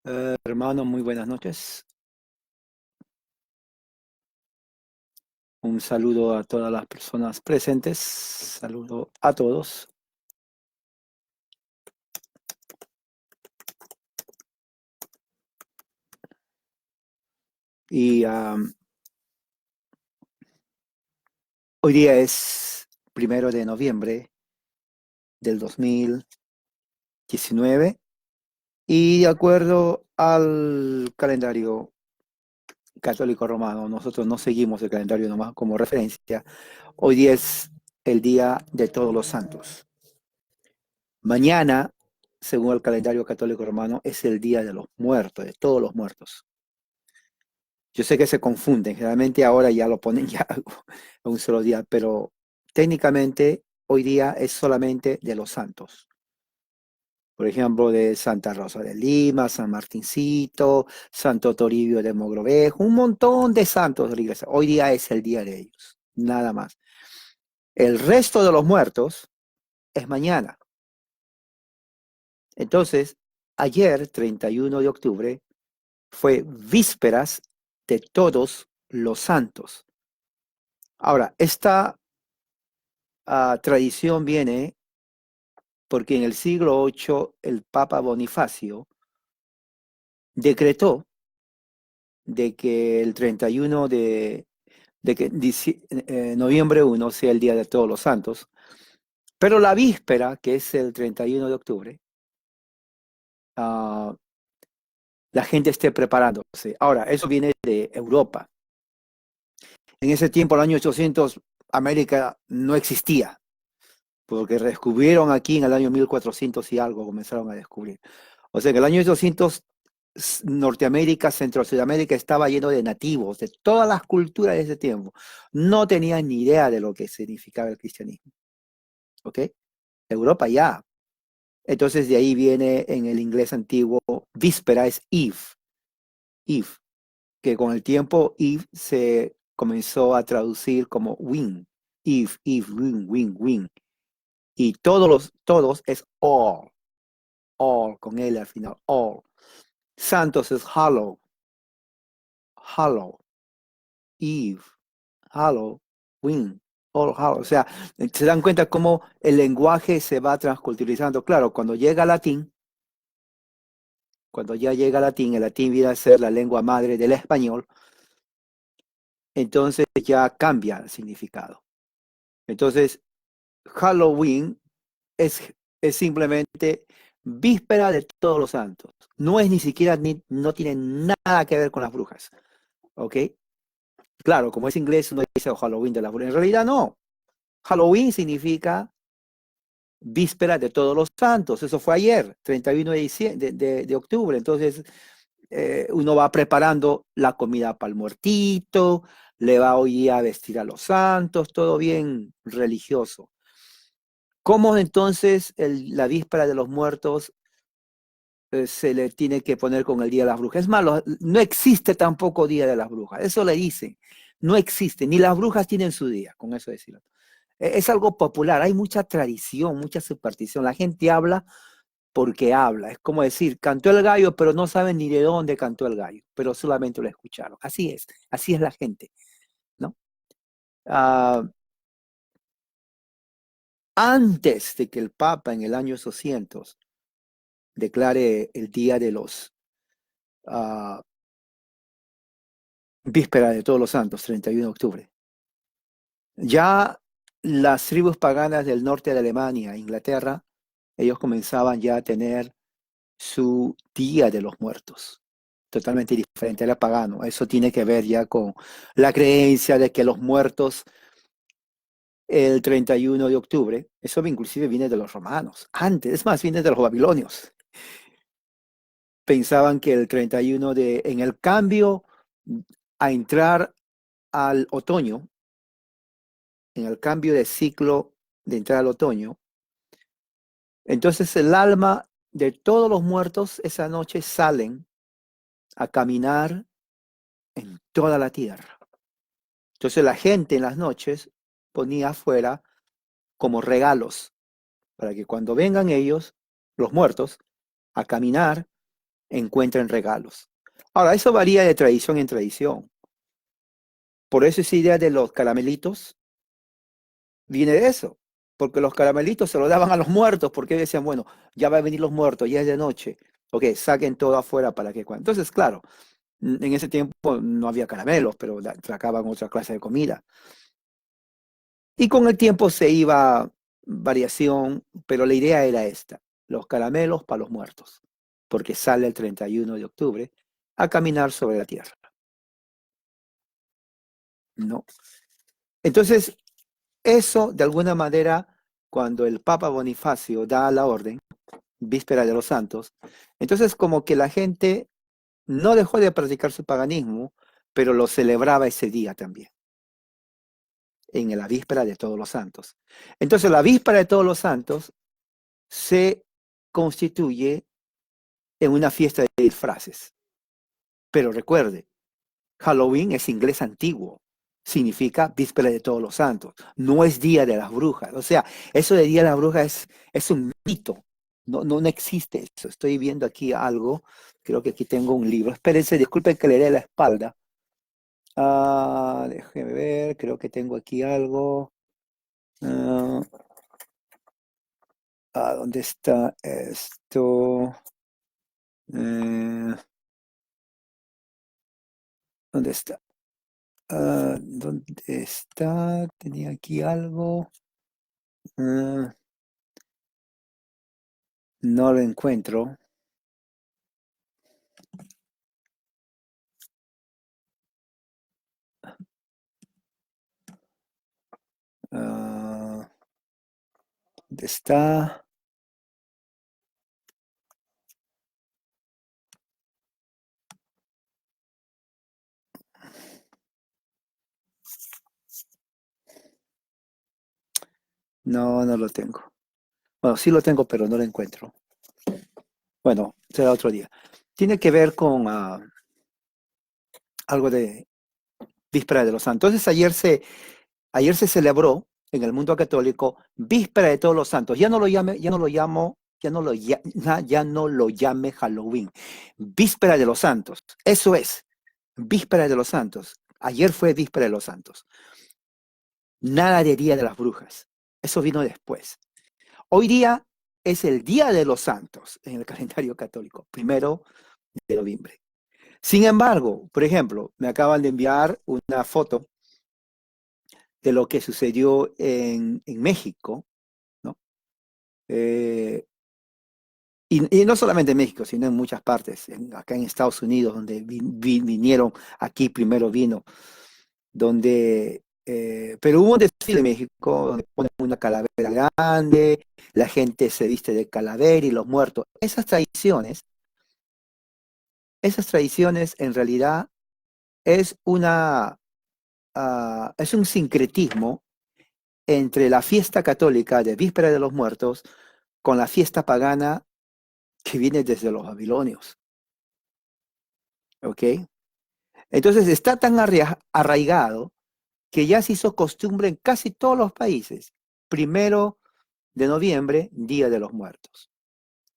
Hermano, muy buenas noches. Un saludo a todas las personas presentes. Saludo a todos. Y hoy día es 1 de noviembre del 2019 y de acuerdo al calendario católico romano, nosotros no seguimos el calendario nomás como referencia. Hoy día es el Día de Todos los Santos. Mañana, según el calendario católico romano, es el Día de los Muertos, de todos los muertos. Yo sé que se confunden, generalmente ahora ya lo ponen ya a un solo día, pero técnicamente hoy día es solamente de los santos. Por ejemplo, de Santa Rosa de Lima, San Martincito, Santo Toribio de Mogrovejo, un montón de santos de la iglesia. Hoy día es el día de ellos, nada más. El resto de los muertos es mañana. Entonces, ayer, 31 de octubre, fue vísperas de todos los santos. Ahora, esta tradición viene porque en el siglo VIII el Papa Bonifacio decretó de que el 31 de que noviembre 1 sea el Día de Todos los Santos, pero la víspera, que es el 31 de octubre, uh, la gente esté preparándose. Ahora, eso viene de Europa. En ese tiempo, el año 800, América no existía, porque descubrieron aquí en el año 1400 y algo, comenzaron a descubrir. O sea, en el año 800, Norteamérica, Centro Sudamérica estaba lleno de nativos, de todas las culturas de ese tiempo. No tenían ni idea de lo que significaba el cristianismo. ¿Ok? Europa ya. Entonces de ahí viene en el inglés antiguo, víspera es Eve, Eve, que con el tiempo Eve se comenzó a traducir como wing, Eve, Eve, wing, wing, wing. Y todos es all, con L al final, all. Santos es hollow, hollow, Eve, Halloween, All Hallows. O sea, se dan cuenta cómo el lenguaje se va transculturizando. Claro, cuando ya llega latín, el latín viene a ser la lengua madre del español, entonces ya cambia el significado. Entonces, Halloween es simplemente víspera de todos los santos. No es ni siquiera, no tiene nada que ver con las brujas. ¿Ok? Claro, como es inglés, uno dice Halloween de las brujas. En realidad no. Halloween significa víspera de todos los santos. Eso fue ayer, 31 de octubre. Entonces, uno va preparando la comida para el muertito, le va hoy a vestir a los santos, todo bien religioso. ¿Cómo entonces la víspera de los muertos se le tiene que poner con el Día de las Brujas? Es malo, no existe tampoco Día de las Brujas. Eso le dicen. No existe, ni las brujas tienen su día, con eso decirlo. Es algo popular, hay mucha tradición, mucha superstición. La gente habla porque habla. Es como decir, cantó el gallo, pero no saben ni de dónde cantó el gallo, pero solamente lo escucharon. Así es la gente, ¿no? Ah, antes de que el Papa en el año 800 declare el Día de los ah, Víspera de Todos los Santos, 31 de octubre, ya las tribus paganas del norte de Alemania, Inglaterra, ellos comenzaban ya a tener su Día de los Muertos, totalmente diferente, era pagano. Eso tiene que ver ya con la creencia de que los muertos el 31 de octubre, eso inclusive viene de los romanos, antes, es más, viene de los babilonios. Pensaban que el 31 en el cambio a entrar al otoño, en el cambio de ciclo de entrar al otoño, entonces el alma de todos los muertos esa noche salen a caminar en toda la tierra. Entonces la gente en las noches ponía afuera como regalos para que cuando vengan ellos, los muertos, a caminar encuentren regalos. Ahora, eso varía de tradición en tradición. Por eso esa idea de los caramelitos viene de eso. Porque los caramelitos se los daban a los muertos, porque decían, bueno, ya van a venir los muertos, ya es de noche. Ok, saquen todo afuera para que cuando. Entonces, claro, en ese tiempo no había caramelos, pero sacaban otra clase de comida. Y con el tiempo se iba variación, pero la idea era esta, los caramelos para los muertos, porque sale el 31 de octubre a caminar sobre la tierra, ¿no? Entonces, eso de alguna manera, cuando el Papa Bonifacio da la orden, víspera de los santos, entonces como que la gente no dejó de practicar su paganismo, pero lo celebraba ese día también, en la víspera de todos los santos. Entonces, la víspera de todos los santos se constituye en una fiesta de disfraces. Pero recuerde, Halloween es inglés antiguo, significa víspera de todos los santos, no es día de las brujas. O sea, eso de día de las brujas es un mito, no existe eso. Estoy viendo aquí algo, creo que aquí tengo un libro. Espérense, disculpen que le dé la espalda. Déjeme ver, creo que tengo aquí algo. Ah, ¿Dónde está esto? Eh, ¿Dónde está? ¿Dónde está? Tenía aquí algo. Ah, no lo encuentro. Ah, ¿Dónde está? No, no lo tengo. Bueno, sí lo tengo, pero no lo encuentro. Bueno, será otro día. Tiene que ver con algo de Víspera de los Santos. Entonces ayer se celebró en el mundo católico Víspera de todos los Santos. Ya no lo llame Halloween. Víspera de los Santos. Eso es, Víspera de los Santos. Ayer fue Víspera de los Santos. Nada de Día de las Brujas. Eso vino después. Hoy día es el Día de los Santos en el calendario católico, 1 de noviembre. Sin embargo, por ejemplo, me acaban de enviar una foto de lo que sucedió en México, ¿no? Eh, y no solamente en México, sino en muchas partes, acá en Estados Unidos, donde vinieron, aquí primero vino, pero hubo un desfile en México donde ponen una calavera grande, la gente se viste de calavera y los muertos. Esas tradiciones en realidad es es un sincretismo entre la fiesta católica de Víspera de los Muertos con la fiesta pagana que viene desde los babilonios, ¿ok? Entonces está tan arraigado que ya se hizo costumbre en casi todos los países. 1 de noviembre, Día de los Muertos,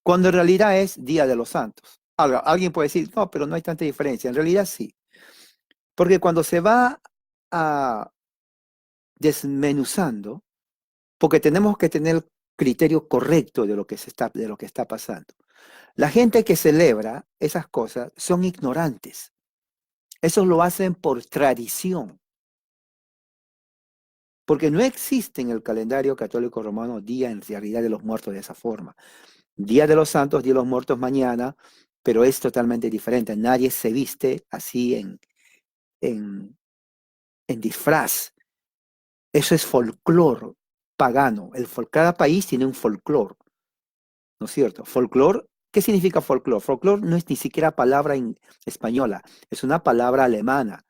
cuando en realidad es Día de los Santos. Ahora, alguien puede decir, no, pero no hay tanta diferencia. En realidad sí, porque cuando se va a desmenuzando, porque tenemos que tener criterio correcto de lo que está pasando. La gente que celebra esas cosas son ignorantes. Eso lo hacen por tradición, porque no existe en el calendario católico romano día en realidad de los muertos de esa forma. Día de los Santos, Día de los Muertos mañana, pero es totalmente diferente. Nadie se viste así en, en disfraz. Eso es folclore pagano. Cada país tiene un folclore, ¿no es cierto? Folclore, ¿qué significa folclore? Folclore no es ni siquiera palabra española, es una palabra alemana,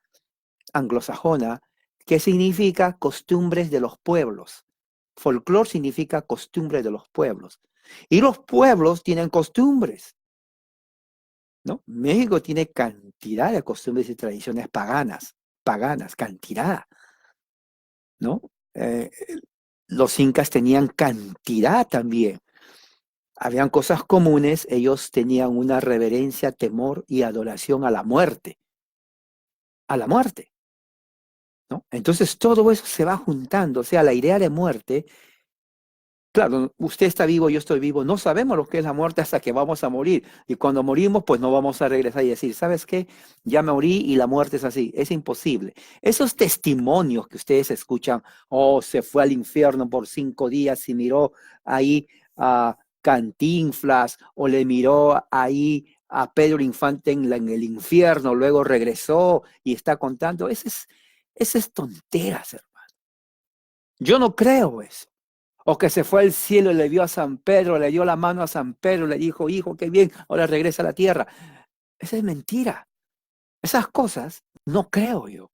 anglosajona, que significa costumbres de los pueblos. Folclore significa costumbres de los pueblos. Y los pueblos tienen costumbres, ¿no? México tiene cantidad de costumbres y tradiciones paganas, cantidad, ¿no? Los incas tenían cantidad también. Habían cosas comunes, ellos tenían una reverencia, temor y adoración a la muerte, ¿no? Entonces todo eso se va juntando, o sea, la idea de muerte. Claro, usted está vivo, yo estoy vivo. No sabemos lo que es la muerte hasta que vamos a morir. Y cuando morimos, pues no vamos a regresar y decir, ¿sabes qué? Ya me morí y la muerte es así. Es imposible. Esos testimonios que ustedes escuchan, oh, se fue al infierno por 5 días y miró ahí a Cantinflas o le miró ahí a Pedro Infante en el infierno, luego regresó y está contando. Ese es tonteras, hermano. Yo no creo eso. O que se fue al cielo y le vio a San Pedro, le dio la mano a San Pedro, le dijo, hijo, qué bien, ahora regresa a la tierra. Esa es mentira. Esas cosas no creo yo.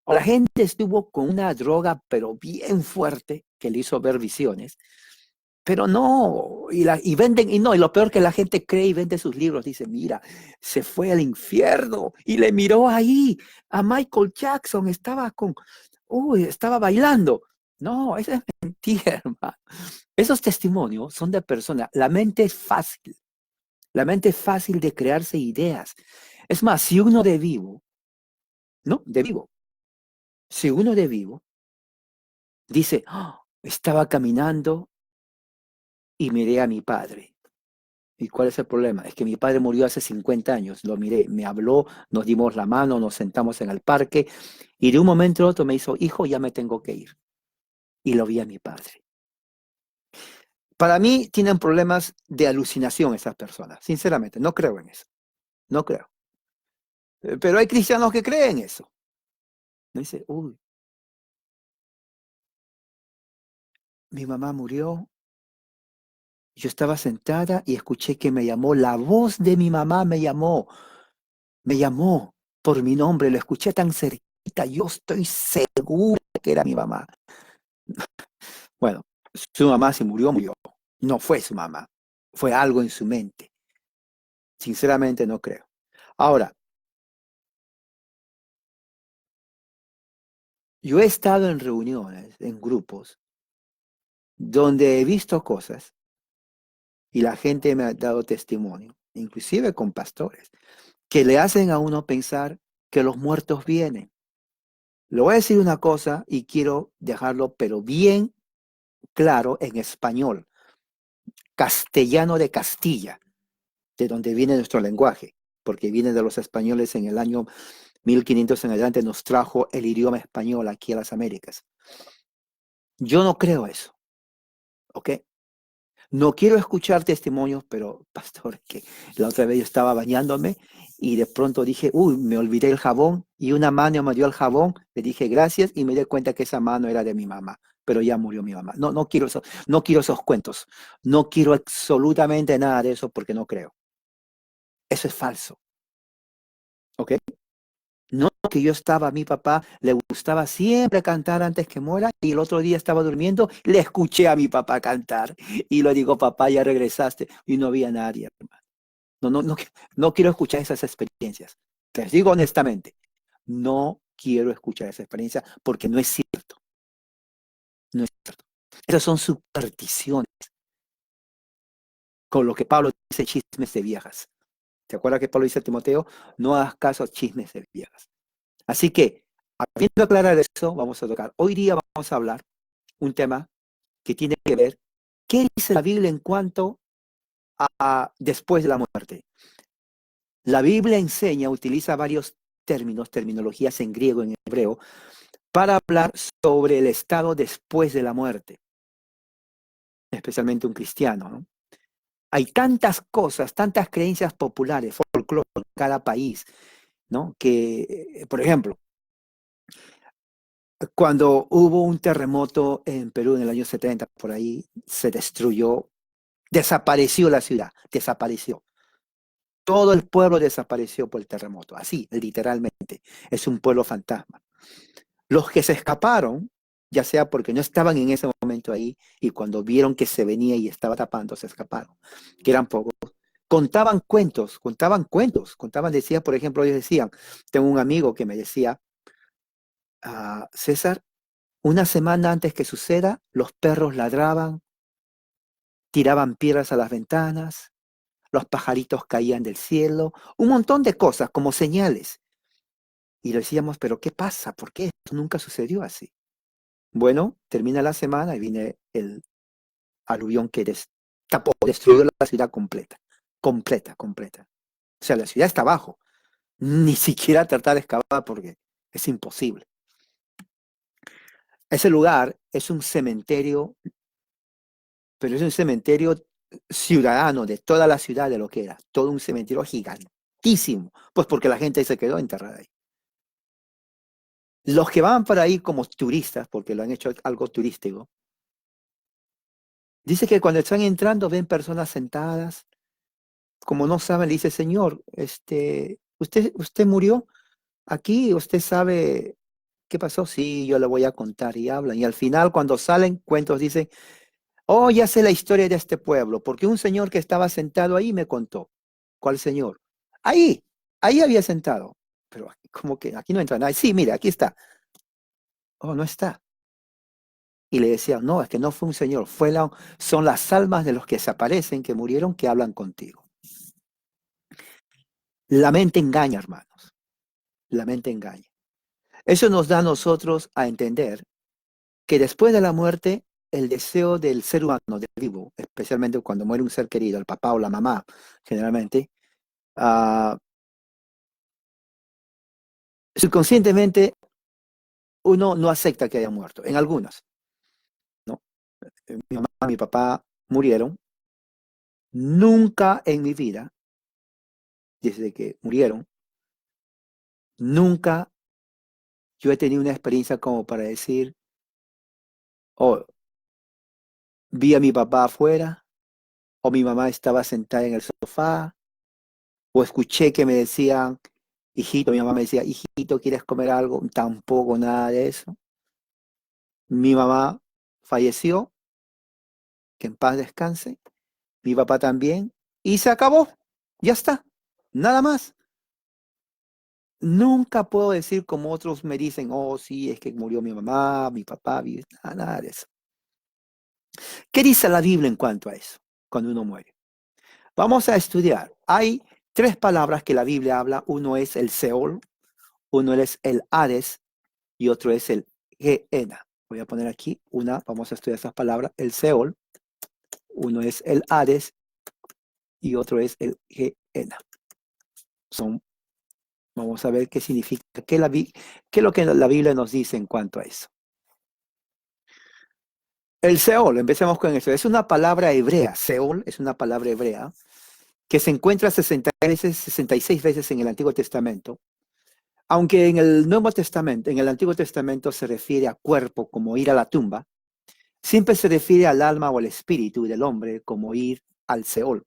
O la gente estuvo con una droga, pero bien fuerte, que le hizo ver visiones. Pero no, y venden, y no, y lo peor que la gente cree y vende sus libros, dice, mira, se fue al infierno y le miró ahí a Michael Jackson, estaba bailando. No, esa es mentira, hermano. Esos testimonios son de personas, la mente es fácil de crearse ideas. Es más, si uno de vivo, ¿no? De vivo, si uno de vivo dice, "Ah, estaba caminando y miré a mi padre. ¿Y cuál es el problema? Es que mi padre murió hace 50 años. Lo miré, me habló, nos dimos la mano, nos sentamos en el parque y de un momento a otro me hizo, hijo, ya me tengo que ir. Y lo vi a mi padre. Para mí tienen problemas de alucinación esas personas. Sinceramente, no creo en eso. No creo. Pero hay cristianos que creen eso. Me dice, uy, mi mamá murió. Yo estaba sentada y escuché que me llamó. La voz de mi mamá me llamó por mi nombre. Lo escuché tan cerquita. Yo estoy segura que era mi mamá. Bueno, su mamá se murió, murió. No fue su mamá. Fue algo en su mente. Sinceramente no creo. Ahora, yo he estado en reuniones, en grupos, donde he visto cosas y la gente me ha dado testimonio, inclusive con pastores, que le hacen a uno pensar que los muertos vienen. Le voy a decir una cosa y quiero dejarlo, pero bien claro en español, castellano de Castilla, de donde viene nuestro lenguaje, porque viene de los españoles en el año 1500 en adelante, nos trajo el idioma español aquí a las Américas. Yo no creo eso, ¿ok? No quiero escuchar testimonios, pero pastor, que la otra vez yo estaba bañándome y de pronto dije, uy, me olvidé el jabón y una mano me dio el jabón, le dije gracias y me di cuenta que esa mano era de mi mamá, pero ya murió mi mamá. No, no quiero eso, no quiero esos cuentos, no quiero absolutamente nada de eso porque no creo. Eso es falso, ¿ok? No que yo estaba, a mi papá le gustaba siempre cantar antes que muera y el otro día estaba durmiendo, le escuché a mi papá cantar y le digo, papá, ya regresaste y no había nadie. No, no, no, no quiero escuchar esas experiencias. Les digo honestamente, no quiero escuchar esa experiencia porque no es cierto. No es cierto. Esas son supersticiones, con lo que Pablo dice chismes de viejas. ¿Te acuerdas que Pablo dice a Timoteo? No hagas caso a chismes de viejas. Así que, habiendo aclarado eso, vamos a tocar. Hoy día vamos a hablar un tema que tiene que ver, ¿qué dice la Biblia en cuanto a después de la muerte? La Biblia enseña, utiliza varios términos, terminologías en griego, en hebreo, para hablar sobre el estado después de la muerte, especialmente un cristiano, ¿no? Hay tantas cosas, tantas creencias populares, folclore en cada país, ¿no? Que, por ejemplo, cuando hubo un terremoto en Perú en el año 70, por ahí se destruyó, desapareció la ciudad, desapareció. Todo el pueblo desapareció por el terremoto, así, literalmente. Es un pueblo fantasma. Los que se escaparon, ya sea porque no estaban en ese momento ahí y cuando vieron que se venía y estaba tapando, se escaparon, que eran pocos, decía, por ejemplo, ellos decían, tengo un amigo que me decía, César, una semana antes que suceda, los perros ladraban, tiraban piedras a las ventanas, los pajaritos caían del cielo, un montón de cosas como señales. Y decíamos, pero ¿qué pasa? ¿Por qué esto nunca sucedió así? Bueno, termina la semana y viene el aluvión que destruyó la ciudad completa, completa, completa. O sea, la ciudad está abajo. Ni siquiera tratar de excavar porque es imposible. Ese lugar es un cementerio, pero es un cementerio ciudadano de toda la ciudad de lo que era. Todo un cementerio gigantísimo. Pues porque la gente se quedó enterrada ahí. Los que van para ahí como turistas, porque lo han hecho algo turístico, dice que cuando están entrando ven personas sentadas, como no saben, le dice, señor, usted murió aquí, usted sabe qué pasó, sí, yo le voy a contar y hablan. Y al final, cuando salen cuentos, dicen, oh, ya sé la historia de este pueblo, porque un señor que estaba sentado ahí me contó. ¿Cuál señor? Ahí, ahí había sentado. Pero como que aquí no entra nadie. Sí, mira, aquí está. Oh, no está. Y le decían, no, es que no fue un señor, son las almas de los que desaparecen, que murieron, que hablan contigo. La mente engaña, hermanos. La mente engaña. Eso nos da a nosotros a entender que después de la muerte, el deseo del ser humano de vivo, especialmente cuando muere un ser querido, el papá o la mamá, generalmente, ah, subconscientemente uno no acepta que haya muerto. En algunos, ¿no? Mi mamá y mi papá murieron. Nunca en mi vida, desde que murieron, nunca yo he tenido una experiencia como para decir, oh, vi a mi papá afuera, o mi mamá estaba sentada en el sofá, o escuché que me decían, hijito, mi mamá me decía, hijito, ¿quieres comer algo? Tampoco nada de eso. Mi mamá falleció, que en paz descanse, mi papá también, y se acabó, ya está, nada más. Nunca puedo decir como otros me dicen, oh, sí, es que murió mi mamá, mi papá, nada de eso. ¿Qué dice la Biblia en cuanto a eso, cuando uno muere? Vamos a estudiar. Hay tres palabras que la Biblia habla. Uno es el Seol, uno es el Hades y otro es el Gehenna. Voy a poner aquí vamos a estudiar esas palabras. El Seol, uno es el Hades y otro es el Gehenna. Vamos a ver qué significa, qué es lo que la Biblia nos dice en cuanto a eso. El Seol, empecemos con eso. Es una palabra hebrea. Seol es una palabra hebrea que se encuentra 66 veces en el Antiguo Testamento. Aunque en el Nuevo Testamento, en el Antiguo Testamento se refiere a cuerpo como ir a la tumba, siempre se refiere al alma o al espíritu del hombre como ir al Seol.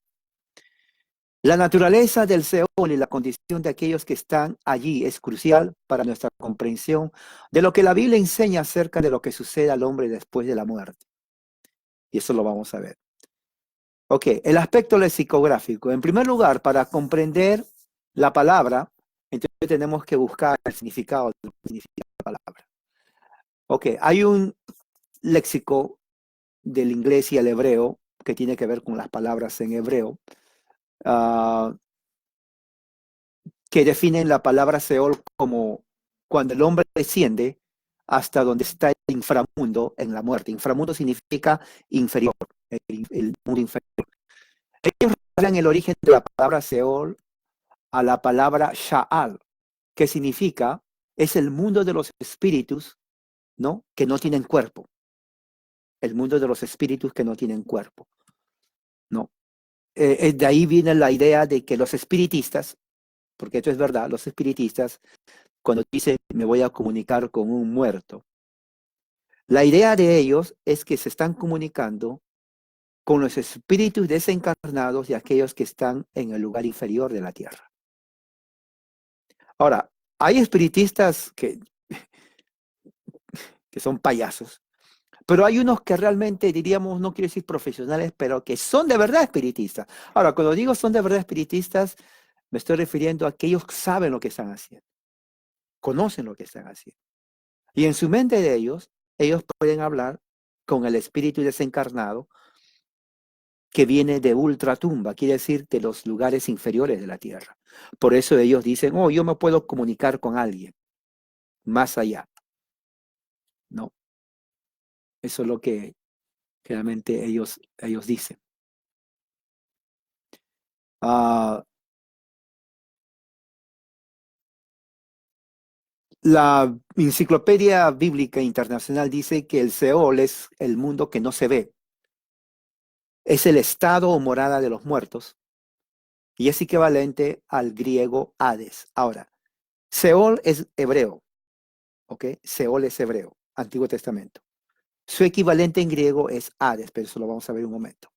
La naturaleza del Seol y la condición de aquellos que están allí es crucial para nuestra comprensión de lo que la Biblia enseña acerca de lo que sucede al hombre después de la muerte. Y eso lo vamos a ver. Ok, el aspecto lexicográfico. En primer lugar, para comprender la palabra, entonces tenemos que buscar el significado de lo que significa la palabra. Ok, hay un léxico del inglés y el hebreo que tiene que ver con las palabras en hebreo, uh, que definen la palabra Seol como cuando el hombre desciende hasta donde está el inframundo en la muerte. Inframundo significa inferior, el mundo inferior. Ellos refieren el origen de la palabra Seol a la palabra Sha'al, que significa es el mundo de los espíritus, ¿no? Que no tienen cuerpo. El mundo de los espíritus que no tienen cuerpo, ¿no? De ahí viene la idea de que los espiritistas, porque esto es verdad, los espiritistas, cuando dicen me voy a comunicar con un muerto, la idea de ellos es que se están comunicando con los espíritus desencarnados de aquellos que están en el lugar inferior de la tierra. Ahora, hay espiritistas que son payasos, pero hay unos que realmente diríamos, no quiero decir profesionales, pero que son de verdad espiritistas. Ahora, cuando digo son de verdad espiritistas, me estoy refiriendo a que ellos saben lo que están haciendo, conocen lo que están haciendo. Y en su mente de ellos pueden hablar con el espíritu desencarnado que viene de ultratumba, quiere decir de los lugares inferiores de la tierra. Por eso ellos dicen, oh, yo me puedo comunicar con alguien más allá, ¿no? Eso es lo que realmente ellos dicen. La Enciclopedia Bíblica Internacional dice que el Seol es el mundo que no se ve, es el estado o morada de los muertos y es equivalente al griego Hades. Ahora, Seol es hebreo, ¿ok? Seol es hebreo, Antiguo Testamento. Su equivalente en griego es Hades, pero eso lo vamos a ver en un momento.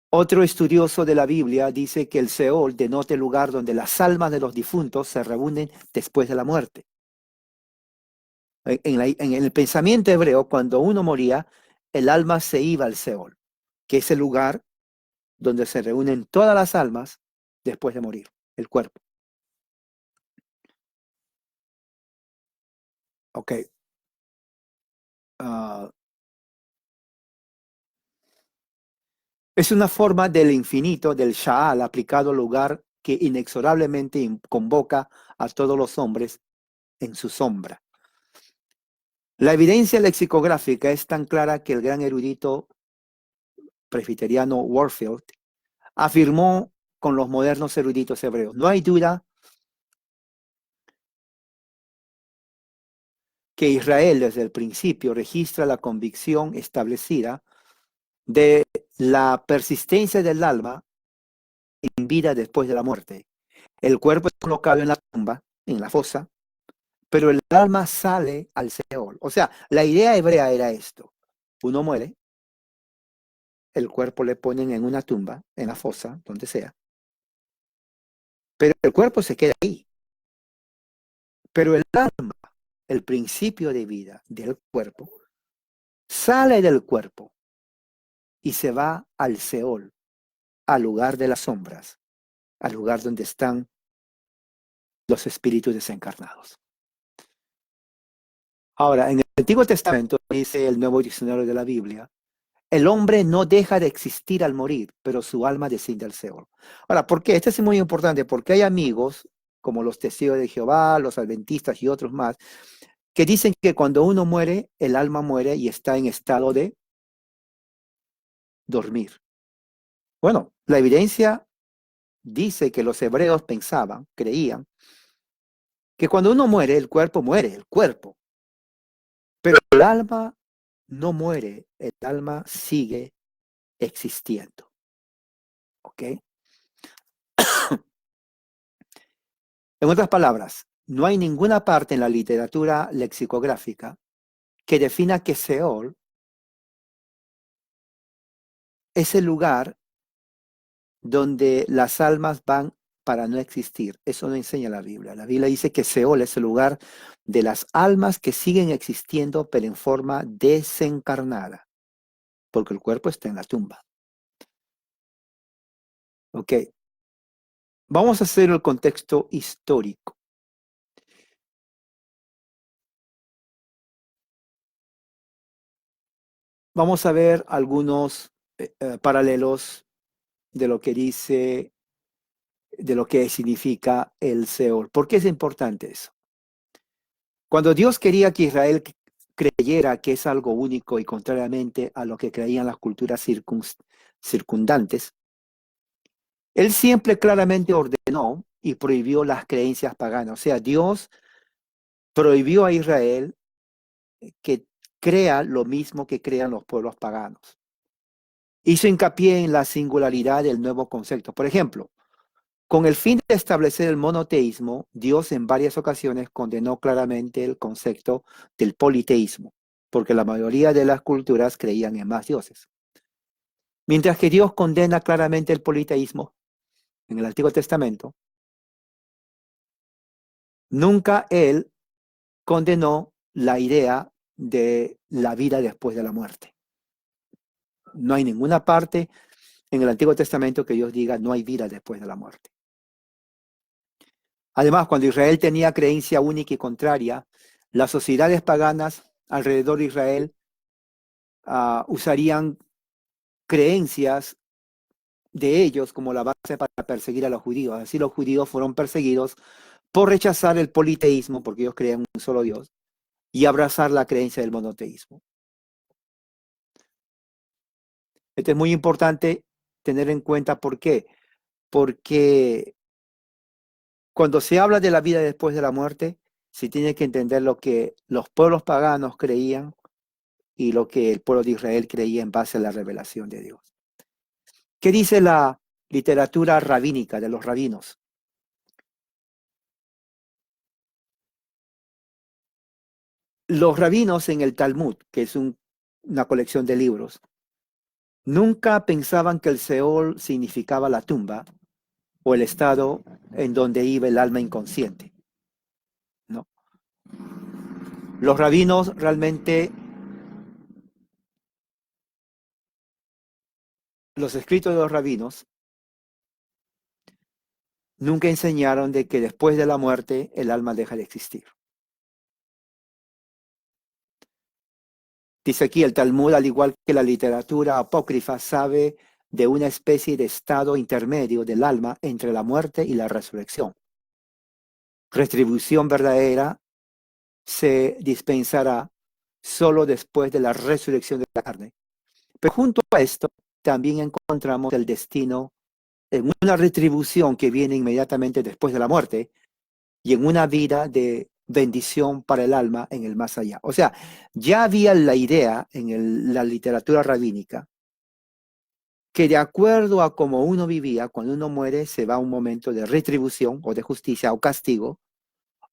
Otro estudioso de la Biblia dice que el Seol denota el lugar donde las almas de los difuntos se reúnen después de la muerte. En el pensamiento hebreo, cuando uno moría, el alma se iba al Seol, que es el lugar donde se reúnen todas las almas después de morir, el cuerpo. Ok. Es una forma del infinito, del Sha'al, aplicado al lugar que inexorablemente convoca a todos los hombres en su sombra. La evidencia lexicográfica es tan clara que el gran erudito presbiteriano Warfield afirmó con los modernos eruditos hebreos: no hay duda que Israel desde el principio registra la convicción establecida de la persistencia del alma en vida después de la muerte. El cuerpo es colocado en la tumba, en la fosa, pero el alma sale al Seol. O sea, la idea hebrea era esto: uno muere, el cuerpo le ponen en una tumba, en la fosa, donde sea, pero el cuerpo se queda ahí. Pero el alma, el principio de vida del cuerpo, sale del cuerpo y se va al Seol, al lugar de las sombras, al lugar donde están los espíritus desencarnados. Ahora, en el Antiguo Testamento, dice el Nuevo Diccionario de la Biblia, el hombre no deja de existir al morir, pero su alma desciende al Seol. Ahora, ¿por qué? Esto es muy importante, porque hay amigos, como los testigos de Jehová, los adventistas y otros más, que dicen que cuando uno muere, el alma muere y está en estado de dormir. Bueno, la evidencia dice que los hebreos pensaban, creían, que cuando uno muere, el cuerpo muere, el cuerpo. Pero el alma no muere, el alma sigue existiendo. ¿Ok? En otras palabras, no hay ninguna parte en la literatura lexicográfica que defina que Seol es el lugar donde las almas van para no existir. Eso no enseña la Biblia. La Biblia dice que Seol es el lugar de las almas que siguen existiendo, pero en forma desencarnada, porque el cuerpo está en la tumba. Ok. Vamos a hacer el contexto histórico. Vamos a ver algunos paralelos de lo que dice, de lo que significa el Seol. ¿Por qué es importante eso? Cuando Dios quería que Israel creyera que es algo único y contrariamente a lo que creían las culturas circundantes, Él siempre claramente ordenó y prohibió las creencias paganas. O sea, Dios prohibió a Israel que crea lo mismo que crean los pueblos paganos. Hizo hincapié en la singularidad del nuevo concepto. Por ejemplo, con el fin de establecer el monoteísmo, Dios en varias ocasiones condenó claramente el concepto del politeísmo, porque la mayoría de las culturas creían en más dioses. Mientras que Dios condena claramente el politeísmo en el Antiguo Testamento, nunca Él condenó la idea de la vida después de la muerte. No hay ninguna parte en el Antiguo Testamento que Dios diga no hay vida después de la muerte. Además, cuando Israel tenía creencia única y contraria, las sociedades paganas alrededor de Israel usarían creencias de ellos como la base para perseguir a los judíos. Así los judíos fueron perseguidos por rechazar el politeísmo, porque ellos creían en un solo Dios, y abrazar la creencia del monoteísmo. Esto es muy importante tener en cuenta por qué. Porque cuando se habla de la vida después de la muerte, se tiene que entender lo que los pueblos paganos creían y lo que el pueblo de Israel creía en base a la revelación de Dios. ¿Qué dice la literatura rabínica de los rabinos? Los rabinos en el Talmud, que es una colección de libros, nunca pensaban que el Seol significaba la tumba o el estado en donde iba el alma inconsciente, ¿no? Los rabinos realmente, los escritos de los rabinos, nunca enseñaron de que después de la muerte el alma deja de existir. Dice aquí el Talmud, al igual que la literatura apócrifa, sabe de una especie de estado intermedio del alma entre la muerte y la resurrección. Retribución verdadera se dispensará solo después de la resurrección de la carne. Pero junto a esto, también encontramos el destino en una retribución que viene inmediatamente después de la muerte y en una vida de bendición para el alma en el más allá. O sea, ya había la idea en la literatura rabínica que de acuerdo a cómo uno vivía, cuando uno muere, se va a un momento de retribución o de justicia o castigo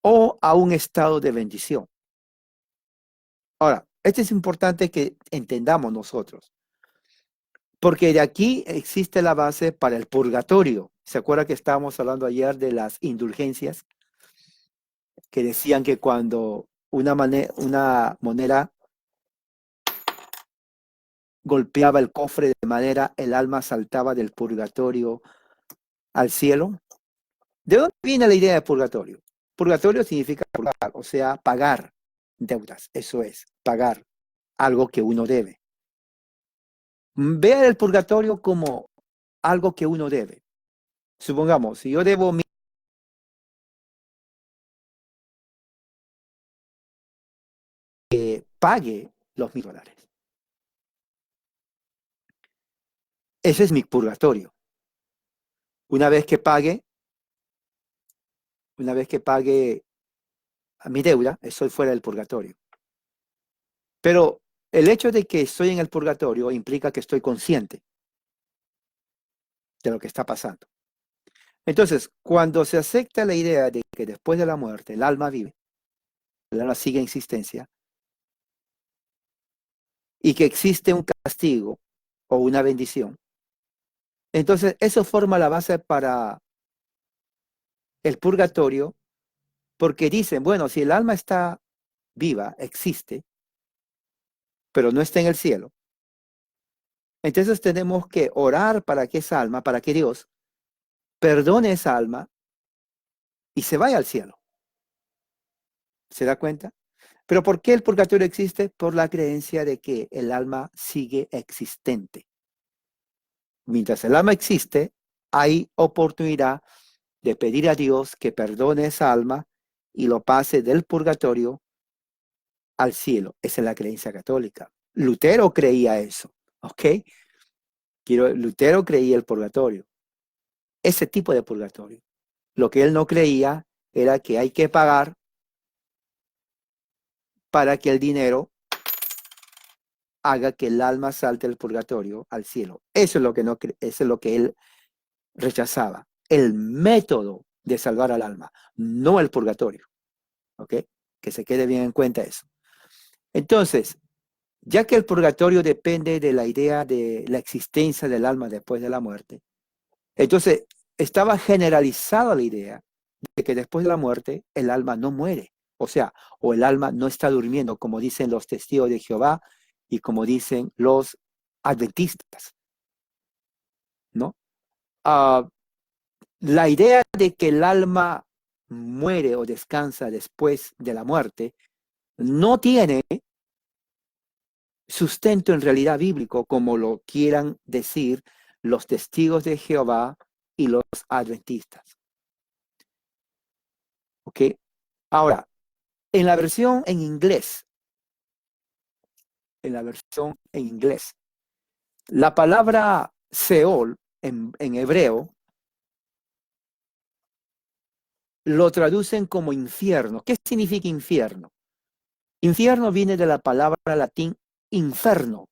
o a un estado de bendición. Ahora, esto es importante que entendamos nosotros, porque de aquí existe la base para el purgatorio. ¿Se acuerda que estábamos hablando ayer de las indulgencias? Que decían que cuando una moneda golpeaba el cofre de madera, el alma saltaba del purgatorio al cielo. ¿De dónde viene la idea de purgatorio? Purgatorio significa purgar, o sea, pagar deudas. Eso es, pagar algo que uno debe. Vea el purgatorio como algo que uno debe. Supongamos, si yo debo pague los $1,000. Ese es mi purgatorio. Una vez que pague, una vez que pague a mi deuda, estoy fuera del purgatorio. Pero el hecho de que estoy en el purgatorio implica que estoy consciente de lo que está pasando. Entonces, cuando se acepta la idea de que después de la muerte el alma vive, el alma sigue en existencia, y que existe un castigo o una bendición, entonces eso forma la base para el purgatorio, porque dicen, bueno, si el alma está viva, existe, pero no está en el cielo, entonces tenemos que orar para que esa alma, para que Dios perdone esa alma y se vaya al cielo. ¿Se da cuenta? Pero ¿por qué el purgatorio existe? Por la creencia de que el alma sigue existente. Mientras el alma existe, hay oportunidad de pedir a Dios que perdone esa alma y lo pase del purgatorio al cielo. Esa es la creencia católica. Lutero creía eso, ¿ok? Lutero creía el purgatorio, ese tipo de purgatorio. Lo que él no creía era que hay que pagar para que el dinero haga que el alma salte del purgatorio al cielo. Eso es lo que no, eso es lo que él rechazaba. El método de salvar al alma, no el purgatorio. ¿Ok? Que se quede bien en cuenta eso. Entonces, ya que el purgatorio depende de la idea de la existencia del alma después de la muerte, entonces estaba generalizada la idea de que después de la muerte el alma no muere. O sea, o el alma no está durmiendo, como dicen los testigos de Jehová y como dicen los adventistas, ¿no? Uh, la idea de que el alma muere o descansa después de la muerte no tiene sustento en realidad bíblico, como lo quieran decir los testigos de Jehová y los adventistas. ¿Ok? Ahora, en la versión en inglés, la palabra Seol en hebreo lo traducen como infierno. ¿Qué significa infierno? Infierno viene de la palabra latín inferno.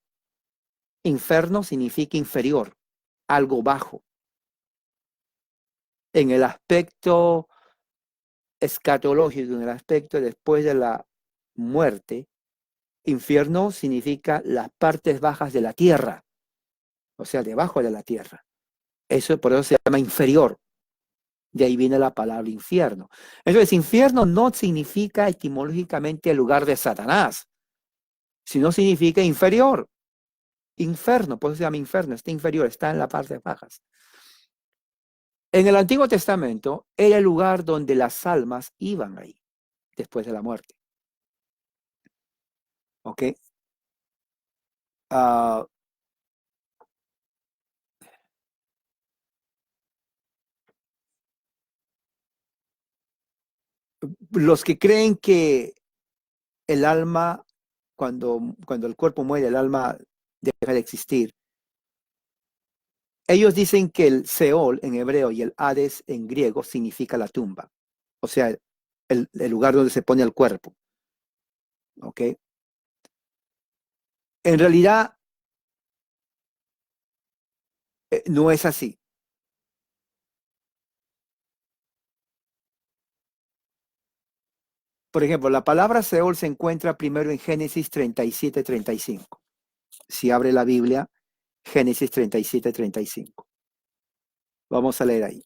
Inferno significa inferior, algo bajo. En el aspecto escatológico, en el aspecto después de la muerte, infierno significa las partes bajas de la tierra, o sea, debajo de la tierra. Eso por eso se llama inferior. De ahí viene la palabra infierno. Entonces, infierno no significa etimológicamente el lugar de Satanás, sino significa inferior. Inferno, por eso se llama infierno, está inferior, está en las partes bajas. En el Antiguo Testamento era el lugar donde las almas iban ahí, después de la muerte. ¿Ok? Uh, los que creen que el alma, cuando el cuerpo muere, el alma deja de existir, ellos dicen que el Seol en hebreo y el Hades en griego significa la tumba, o sea, el lugar donde se pone el cuerpo. ¿Ok? En realidad, no es así. Por ejemplo, la palabra Seol se encuentra primero en Génesis 37-35. Si abre la Biblia, Génesis 37-35. Vamos a leer ahí.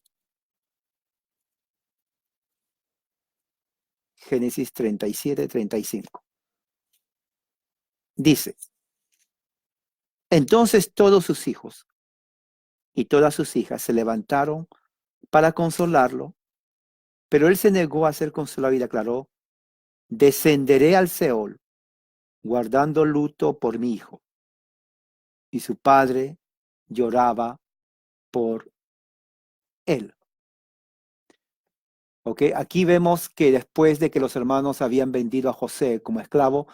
Génesis 37-35. Dice, entonces todos sus hijos y todas sus hijas se levantaron para consolarlo, pero él se negó a ser consolado y declaró, descenderé al Seol, guardando luto por mi hijo. Y su padre lloraba por él. ¿Ok? Aquí vemos que después de que los hermanos habían vendido a José como esclavo,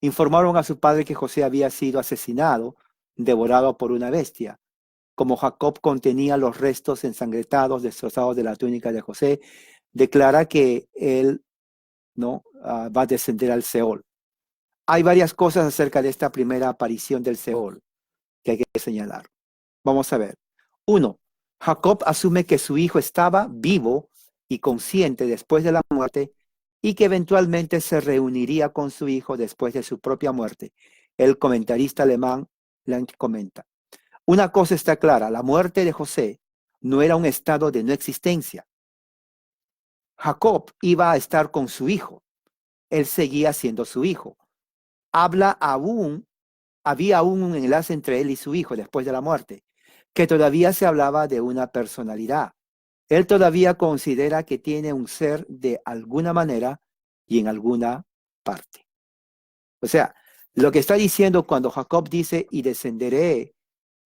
informaron a su padre que José había sido asesinado, devorado por una bestia. Como Jacob contenía los restos ensangrentados, destrozados de la túnica de José, declara que él no va a descender al Seol. Hay varias cosas acerca de esta primera aparición del Seol que hay que señalar. Vamos a ver. Uno, Jacob asume que su hijo estaba vivo y consciente después de la muerte y que eventualmente se reuniría con su hijo después de su propia muerte. El comentarista alemán Lenk comenta. Una cosa está clara, la muerte de José no era un estado de no existencia. Jacob iba a estar con su hijo. Él seguía siendo su hijo. Había aún un enlace entre él y su hijo después de la muerte, que todavía se hablaba de una personalidad. Él todavía considera que tiene un ser de alguna manera y en alguna parte. O sea, lo que está diciendo cuando Jacob dice, y descenderé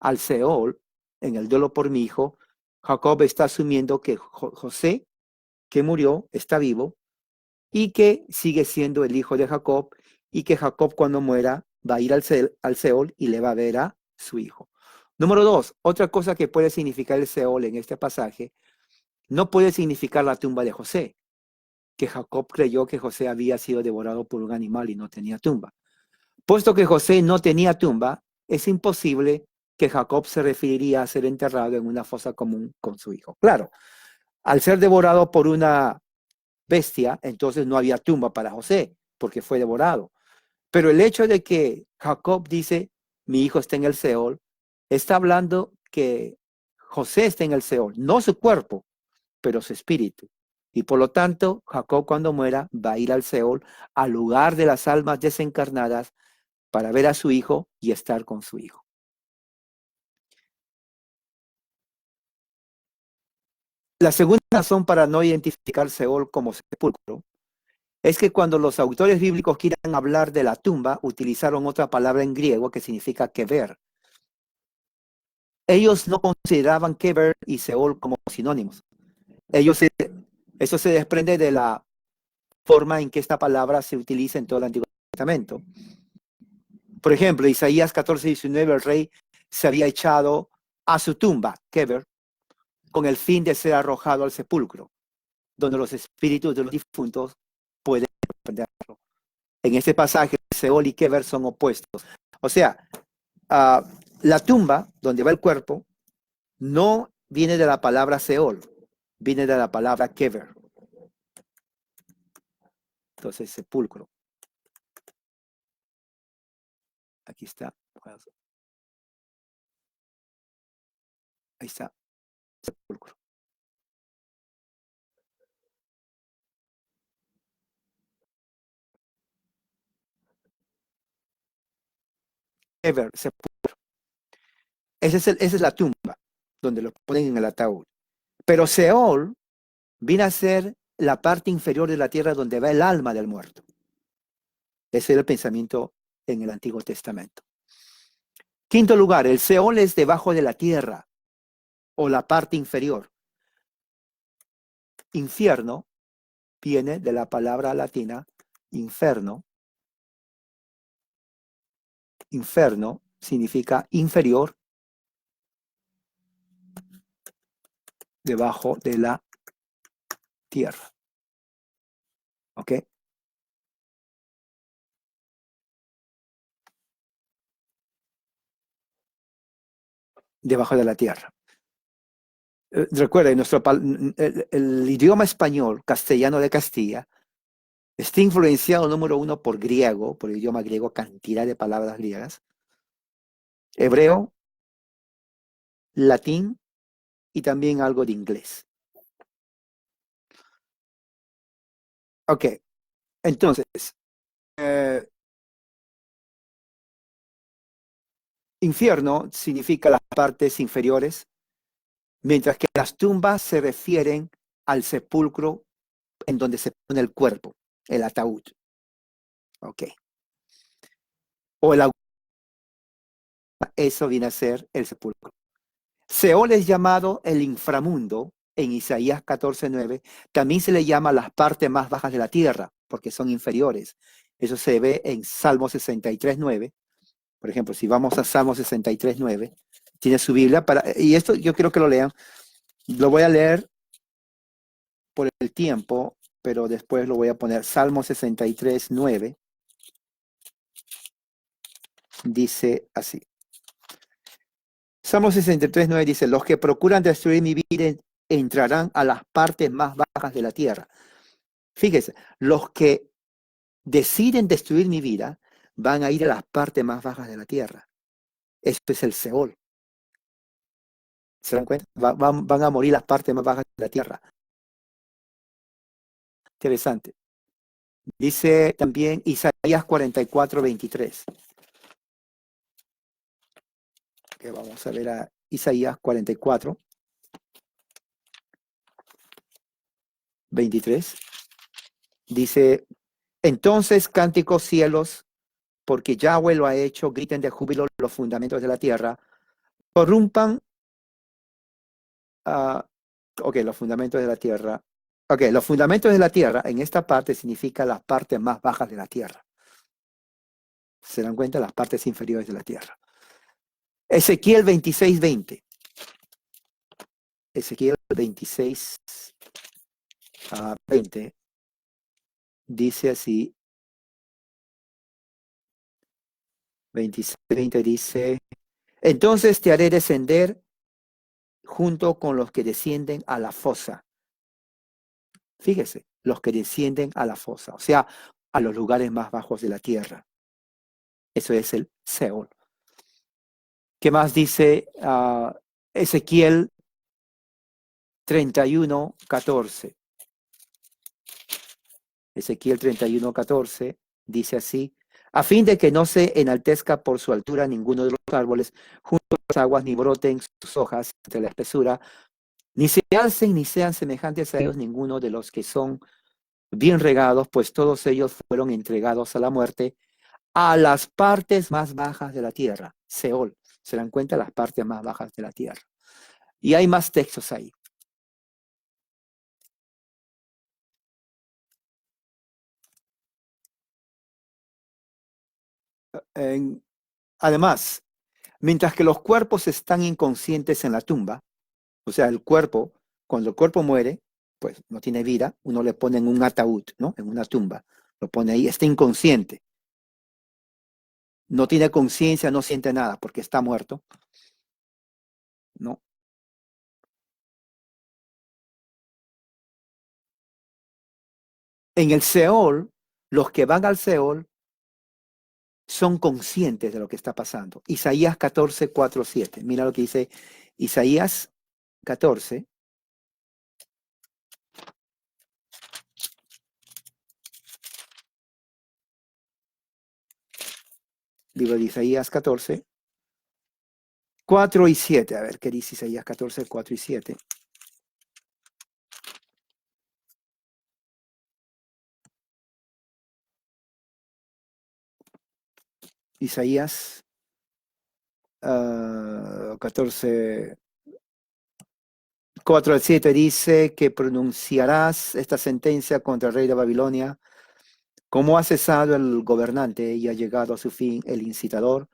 al Seol en el duelo por mi hijo, Jacob está asumiendo que José, que murió, está vivo y que sigue siendo el hijo de Jacob y que Jacob cuando muera va a ir al Seol y le va a ver a su hijo. Número dos, otra cosa que puede significar el Seol en este pasaje, no puede significar la tumba de José, que Jacob creyó que José había sido devorado por un animal y no tenía tumba. Puesto que José no tenía tumba, es imposible que Jacob se referiría a ser enterrado en una fosa común con su hijo. Claro, al ser devorado por una bestia, entonces no había tumba para José, porque fue devorado. Pero el hecho de que Jacob dice, mi hijo está en el Seol, está hablando que José está en el Seol, no su cuerpo, pero su espíritu. Y por lo tanto, Jacob cuando muera va a ir al Seol, al lugar de las almas desencarnadas, para ver a su hijo y estar con su hijo. La segunda razón para no identificar Seol como sepulcro Es que cuando los autores bíblicos quieran hablar de la tumba, utilizaron otra palabra en griego que significa kever. Ellos no consideraban kever y Seol como sinónimos. Eso se desprende de la forma en que esta palabra se utiliza en todo el Antiguo Testamento. Por ejemplo, Isaías 14:19, el rey se había echado a su tumba, kever, con el fin de ser arrojado al sepulcro, donde los espíritus de los difuntos pueden sorprenderlo. En este pasaje, Seol y kever son opuestos. O sea, la tumba, donde va el cuerpo, no viene de la palabra Seol, viene de la palabra kever. Entonces, sepulcro. Aquí está. Ahí está. Sepulcro. Kever, sepulcro. Esa es la tumba, donde lo ponen en el ataúd. Pero Seol viene a ser la parte inferior de la tierra donde va el alma del muerto. Ese era el pensamiento en el Antiguo Testamento. Quinto lugar, el Seol es debajo de la tierra o la parte inferior. Infierno viene de la palabra latina inferno. Inferno significa inferior, debajo de la tierra. ¿Ok? Debajo de la tierra. Recuerden, el idioma español, castellano de Castilla, está influenciado número uno por griego, por el idioma griego, cantidad de palabras griegas, hebreo, latín y también algo de inglés. Ok, entonces, infierno significa las partes inferiores, mientras que las tumbas se refieren al sepulcro en donde se pone el cuerpo, el ataúd. Ok. O eso viene a ser el sepulcro. Seol es llamado el inframundo en Isaías 14:9. También se le llama las partes más bajas de la tierra, porque son inferiores. Eso se ve en Salmo 63:9. Por ejemplo, si vamos a Salmo 63:9, tiene su Biblia y esto yo quiero que lo lean. Lo voy a leer por el tiempo, pero después lo voy a poner. Salmo 63:9 dice así. Salmo 63:9 dice: los que procuran destruir mi vida entrarán a las partes más bajas de la tierra. Fíjese, los que deciden destruir mi vida van a ir a las partes más bajas de la tierra. Esto es el Seol. ¿Se dan cuenta? Van a morir las partes más bajas de la tierra. Interesante. Dice también Isaías 44:23. Que vamos a ver a Isaías 44:23. Dice: entonces cánticos cielos, porque Yahweh lo ha hecho, griten de júbilo los fundamentos de la tierra, corrumpan, los fundamentos de la tierra. Ok, los fundamentos de la tierra en esta parte significa las partes más bajas de la tierra. ¿Se dan cuenta? Las partes inferiores de la tierra. Ezequiel 26:20. Ezequiel 26:20 dice así. 26:20 dice: entonces te haré descender junto con los que descienden a la fosa. Fíjese, los que descienden a la fosa, o sea, a los lugares más bajos de la tierra. Eso es el Seol. ¿Qué más dice Ezequiel 31:14? Ezequiel 31:14 dice así: a fin de que no se enaltezca por su altura ninguno de los árboles junto a las aguas, ni broten sus hojas entre la espesura, ni se alcen ni sean semejantes a ellos ninguno de los que son bien regados, pues todos ellos fueron entregados a la muerte, a las partes más bajas de la tierra, Seol. Se dan cuenta las partes más bajas de la tierra. Y hay más textos ahí. En, además, mientras que los cuerpos están inconscientes en la tumba, o sea, el cuerpo, cuando el cuerpo muere, pues no tiene vida, uno le pone en un ataúd, ¿no? En una tumba, lo pone ahí, está inconsciente, no tiene conciencia, no siente nada porque está muerto, ¿no? En el Seol, los que van al Seol son conscientes de lo que está pasando. Isaías 14, 4, 7. Mira lo que dice Isaías 14. Libro de Isaías 14, 4 y 7. A ver, ¿qué dice Isaías 14, 4 y 7? Isaías 14, 4 al 7 dice que pronunciarás esta sentencia contra el rey de Babilonia. Como ha cesado el gobernante y ha llegado a su fin el incitador,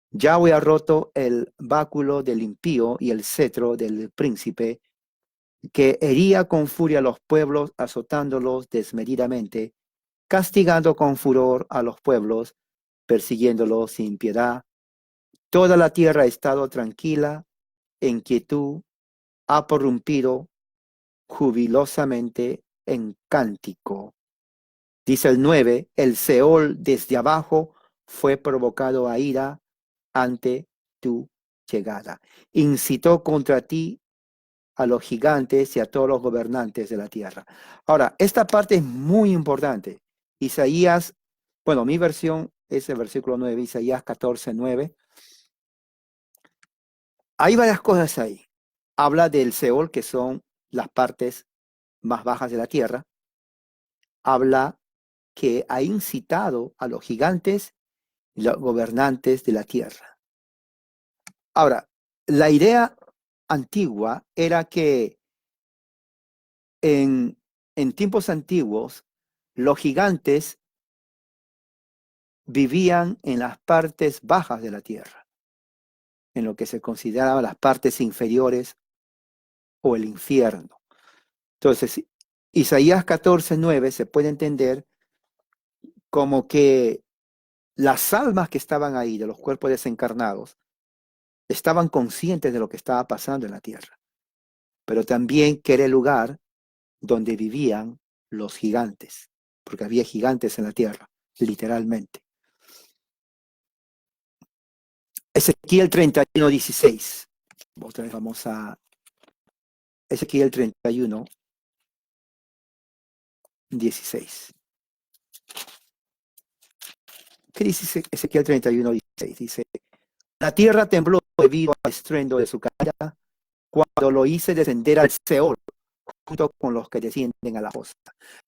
Yahweh ha roto el báculo del impío y el cetro del príncipe, que hería con furia a los pueblos, azotándolos desmedidamente, castigando con furor a los pueblos, persiguiéndolos sin piedad. Toda la tierra ha estado tranquila, en quietud, ha prorrumpido jubilosamente en cántico. Dice el 9, el Seol desde abajo fue provocado a ira ante tu llegada. Incitó contra ti a los gigantes y a todos los gobernantes de la tierra. Ahora, esta parte es muy importante. Isaías, bueno, mi versión es el versículo 9, Isaías 14, 9. Hay varias cosas ahí. Habla del Seol, que son las partes más bajas de la tierra. Habla que ha incitado a los gigantes y los gobernantes de la tierra. Ahora, la idea antigua era que en, en tiempos antiguos los gigantes vivían en las partes bajas de la tierra, en lo que se consideraba las partes inferiores o el infierno. Entonces, Isaías 14:9 se puede entender como que las almas que estaban ahí, de los cuerpos desencarnados, estaban conscientes de lo que estaba pasando en la tierra, pero también que era el lugar donde vivían los gigantes, porque había gigantes en la tierra, literalmente. Ezequiel 31:16. Otra vez vamos a Ezequiel 31:16. ¿Qué dice Ezequiel 31:16? Dice, la tierra tembló debido al estruendo de su caída cuando lo hice descender al Seol junto con los que descienden a la fosa.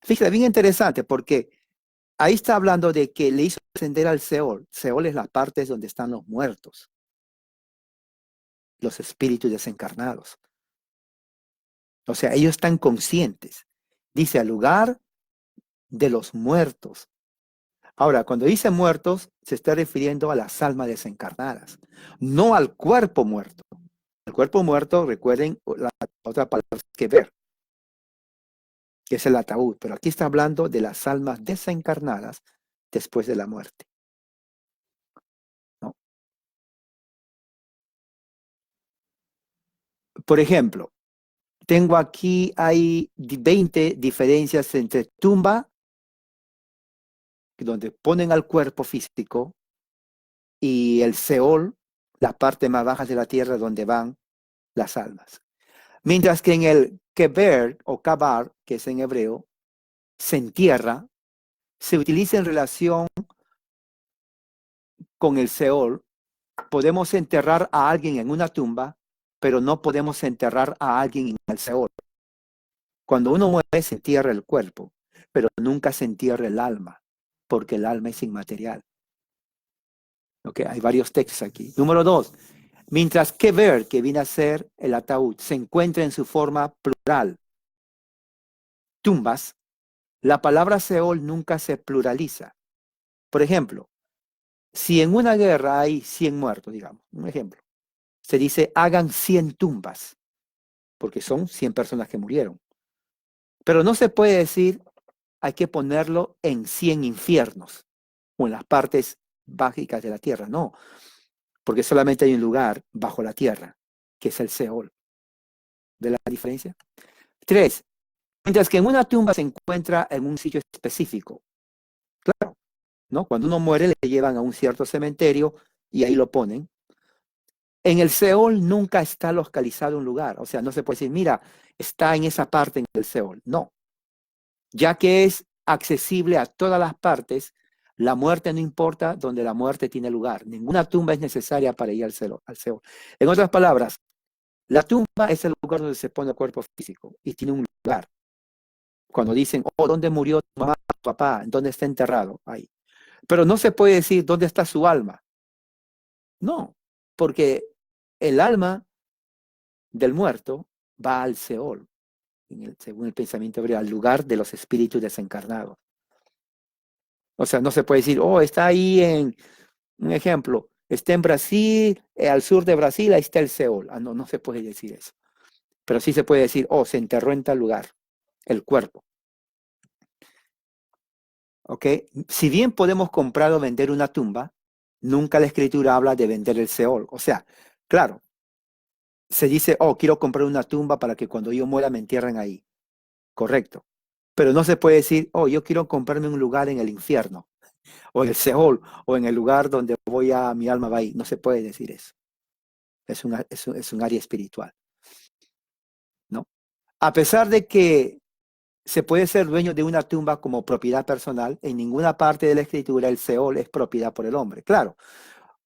Fíjate, bien interesante porque ahí está hablando de que le hizo descender al Seol. Seol es la parte donde están los muertos, los espíritus desencarnados. O sea, ellos están conscientes. Dice al lugar de los muertos. Ahora, cuando dice muertos, se está refiriendo a las almas desencarnadas, no al cuerpo muerto. El cuerpo muerto, recuerden, la otra palabra que ver, que es el ataúd, pero aquí está hablando de las almas desencarnadas después de la muerte, ¿no? Por ejemplo, tengo aquí, hay 20 diferencias entre tumba, donde ponen al cuerpo físico, y el Seol, la parte más baja de la tierra donde van las almas. Mientras que en el keber o kabar, que es en hebreo, se entierra, se utiliza en relación con el Seol. Podemos enterrar a alguien en una tumba, pero no podemos enterrar a alguien en el Seol. Cuando uno muere, se entierra el cuerpo. pero nunca se entierra el alma, porque el alma es inmaterial. ¿Ok? Hay varios textos aquí. Número 2, mientras que ver, que viene a ser el ataúd, se encuentra en su forma plural, tumbas, la palabra Seol nunca se pluraliza. Por ejemplo, si en una guerra hay 100 muertos, digamos, un ejemplo, se dice hagan 100 tumbas, porque son 100 personas que murieron. Pero no se puede decir hay que ponerlo en 100 infiernos o en las partes básicas de la tierra, no, porque solamente hay un lugar bajo la tierra, que es el Seol. ¿Ve la diferencia? 3, mientras que en una tumba se encuentra en un sitio específico. Claro, ¿no? Cuando uno muere le llevan a un cierto cementerio y ahí lo ponen. En el Seol nunca está localizado un lugar, o sea, no se puede decir, mira, está en esa parte en el Seol. No, ya que es accesible a todas las partes, la muerte no importa donde la muerte tiene lugar. Ninguna tumba es necesaria para ir al Seol. En otras palabras, la tumba es el lugar donde se pone el cuerpo físico y tiene un lugar. Cuando dicen, oh, ¿dónde murió tu mamá, tu papá? ¿Dónde está enterrado? Ahí. Pero no se puede decir dónde está su alma. No, porque el alma del muerto va al Seol, según el pensamiento hebreo, al lugar de los espíritus desencarnados. O sea, no se puede decir, oh, está ahí en, un ejemplo, está en Brasil, al sur de Brasil, ahí está el Seol. Ah, no, no se puede decir eso. Pero sí se puede decir, oh, se enterró en tal lugar, el cuerpo. ¿Ok? Si bien podemos comprar o vender una tumba, nunca la escritura habla de vender el Seol. O sea, claro, se dice, oh, quiero comprar una tumba para que cuando yo muera me entierren ahí. Correcto. Pero no se puede decir, oh, yo quiero comprarme un lugar en el infierno, o en el Seol, o en el lugar donde mi alma va ahí. No se puede decir eso. Es un área espiritual, ¿no? A pesar de que se puede ser dueño de una tumba como propiedad personal, en ninguna parte de la escritura el Seol es propiedad por el hombre. Claro,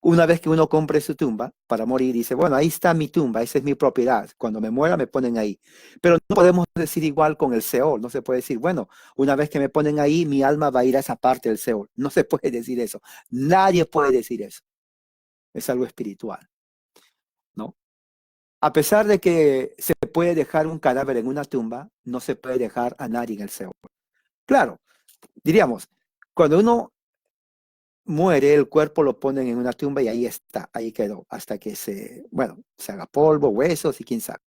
una vez que uno compre su tumba para morir, dice, bueno, ahí está mi tumba, esa es mi propiedad. Cuando me muera me ponen ahí. Pero no podemos decir igual con el Seol. No se puede decir, bueno, una vez que me ponen ahí, mi alma va a ir a esa parte del Seol. No se puede decir eso. Nadie puede decir eso. Es algo espiritual, ¿no? A pesar de que se puede dejar un cadáver en una tumba, no se puede dejar a nadie en el Seol. Claro, diríamos, cuando uno muere, el cuerpo lo ponen en una tumba y ahí está, ahí quedó, hasta que se haga polvo, huesos y quién sabe.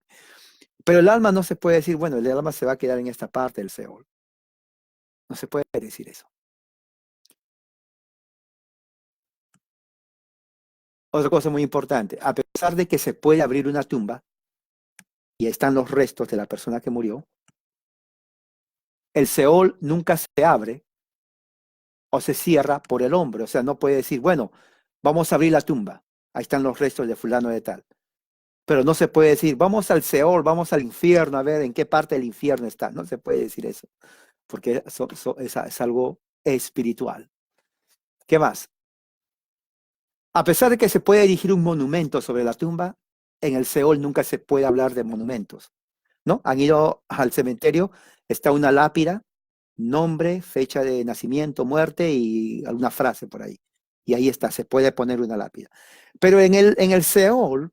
Pero el alma no se puede decir, bueno, el alma se va a quedar en esta parte del Seol. No se puede decir eso. Otra cosa muy importante, a pesar de que se puede abrir una tumba y están los restos de la persona que murió, el Seol nunca se abre o se cierra por el hombre. O sea, no puede decir, bueno, vamos a abrir la tumba. Ahí están los restos de fulano de tal. Pero no se puede decir, vamos al Seol, vamos al infierno, a ver en qué parte del infierno está. No se puede decir eso, porque es algo espiritual. ¿Qué más? A pesar de que se puede erigir un monumento sobre la tumba, en el Seol nunca se puede hablar de monumentos, ¿no? Han ido al cementerio, está una lápida, nombre, fecha de nacimiento, muerte y alguna frase por ahí. Y ahí está, se puede poner una lápida. Pero en el Seol,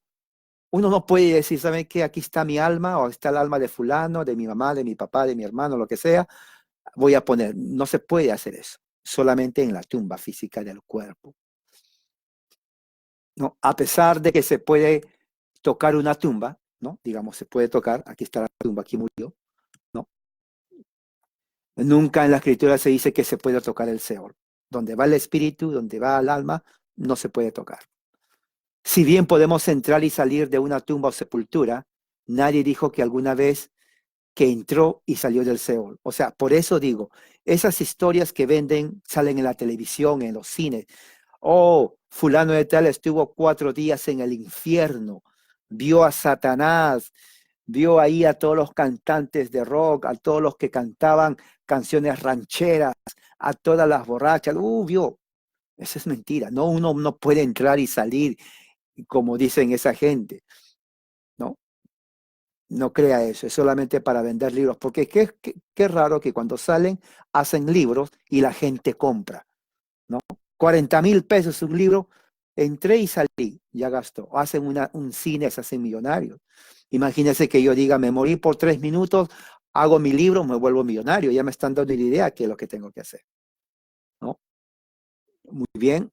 uno no puede decir, ¿saben qué? Aquí está mi alma, o está el alma de fulano, de mi mamá, de mi papá, de mi hermano, lo que sea. Voy a poner. No se puede hacer eso. Solamente en la tumba física del cuerpo. ¿No? A pesar de que se puede tocar una tumba, ¿no? Digamos, se puede tocar, aquí está la tumba, aquí murió, ¿no? Nunca en la escritura se dice que se puede tocar el Seol. Donde va el espíritu, donde va el alma, no se puede tocar. Si bien podemos entrar y salir de una tumba o sepultura, nadie dijo que alguna vez que entró y salió del Seol. O sea, por eso digo, esas historias que venden salen en la televisión, en los cines. Oh, fulano de tal estuvo 4 días en el infierno, vio a Satanás, vio ahí a todos los cantantes de rock, a todos los que cantaban canciones rancheras, a todas las borrachas. Vio. Eso es mentira. No, uno no puede entrar y salir como dicen esa gente, ¿no? No crea eso, es solamente para vender libros, porque qué raro que cuando salen hacen libros y la gente compra, ¿no? 40.000 pesos un libro, entré y salí, ya gastó. Hacen un cine, se hacen millonarios. Imagínense que yo diga, me morí por 3 minutos, hago mi libro, me vuelvo millonario, ya me están dando una idea de qué es lo que tengo que hacer, ¿no? Muy bien.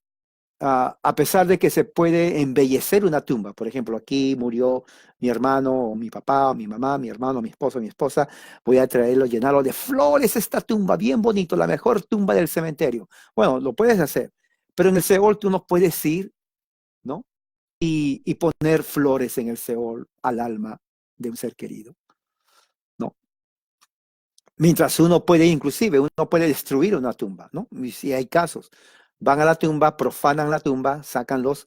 A pesar de que se puede embellecer una tumba. Por ejemplo, aquí murió mi hermano, o mi papá, o mi mamá, mi hermano, mi esposo, mi esposa. Voy a traerlo, llenarlo de flores esta tumba, bien bonito, la mejor tumba del cementerio. Bueno, lo puedes hacer, pero en el Seol tú no puedes ir, ¿no? Y poner flores en el Seol al alma de un ser querido, ¿no? Mientras uno puede, inclusive, uno puede destruir una tumba, ¿no? Y si hay casos, van a la tumba, profanan la tumba, sacan los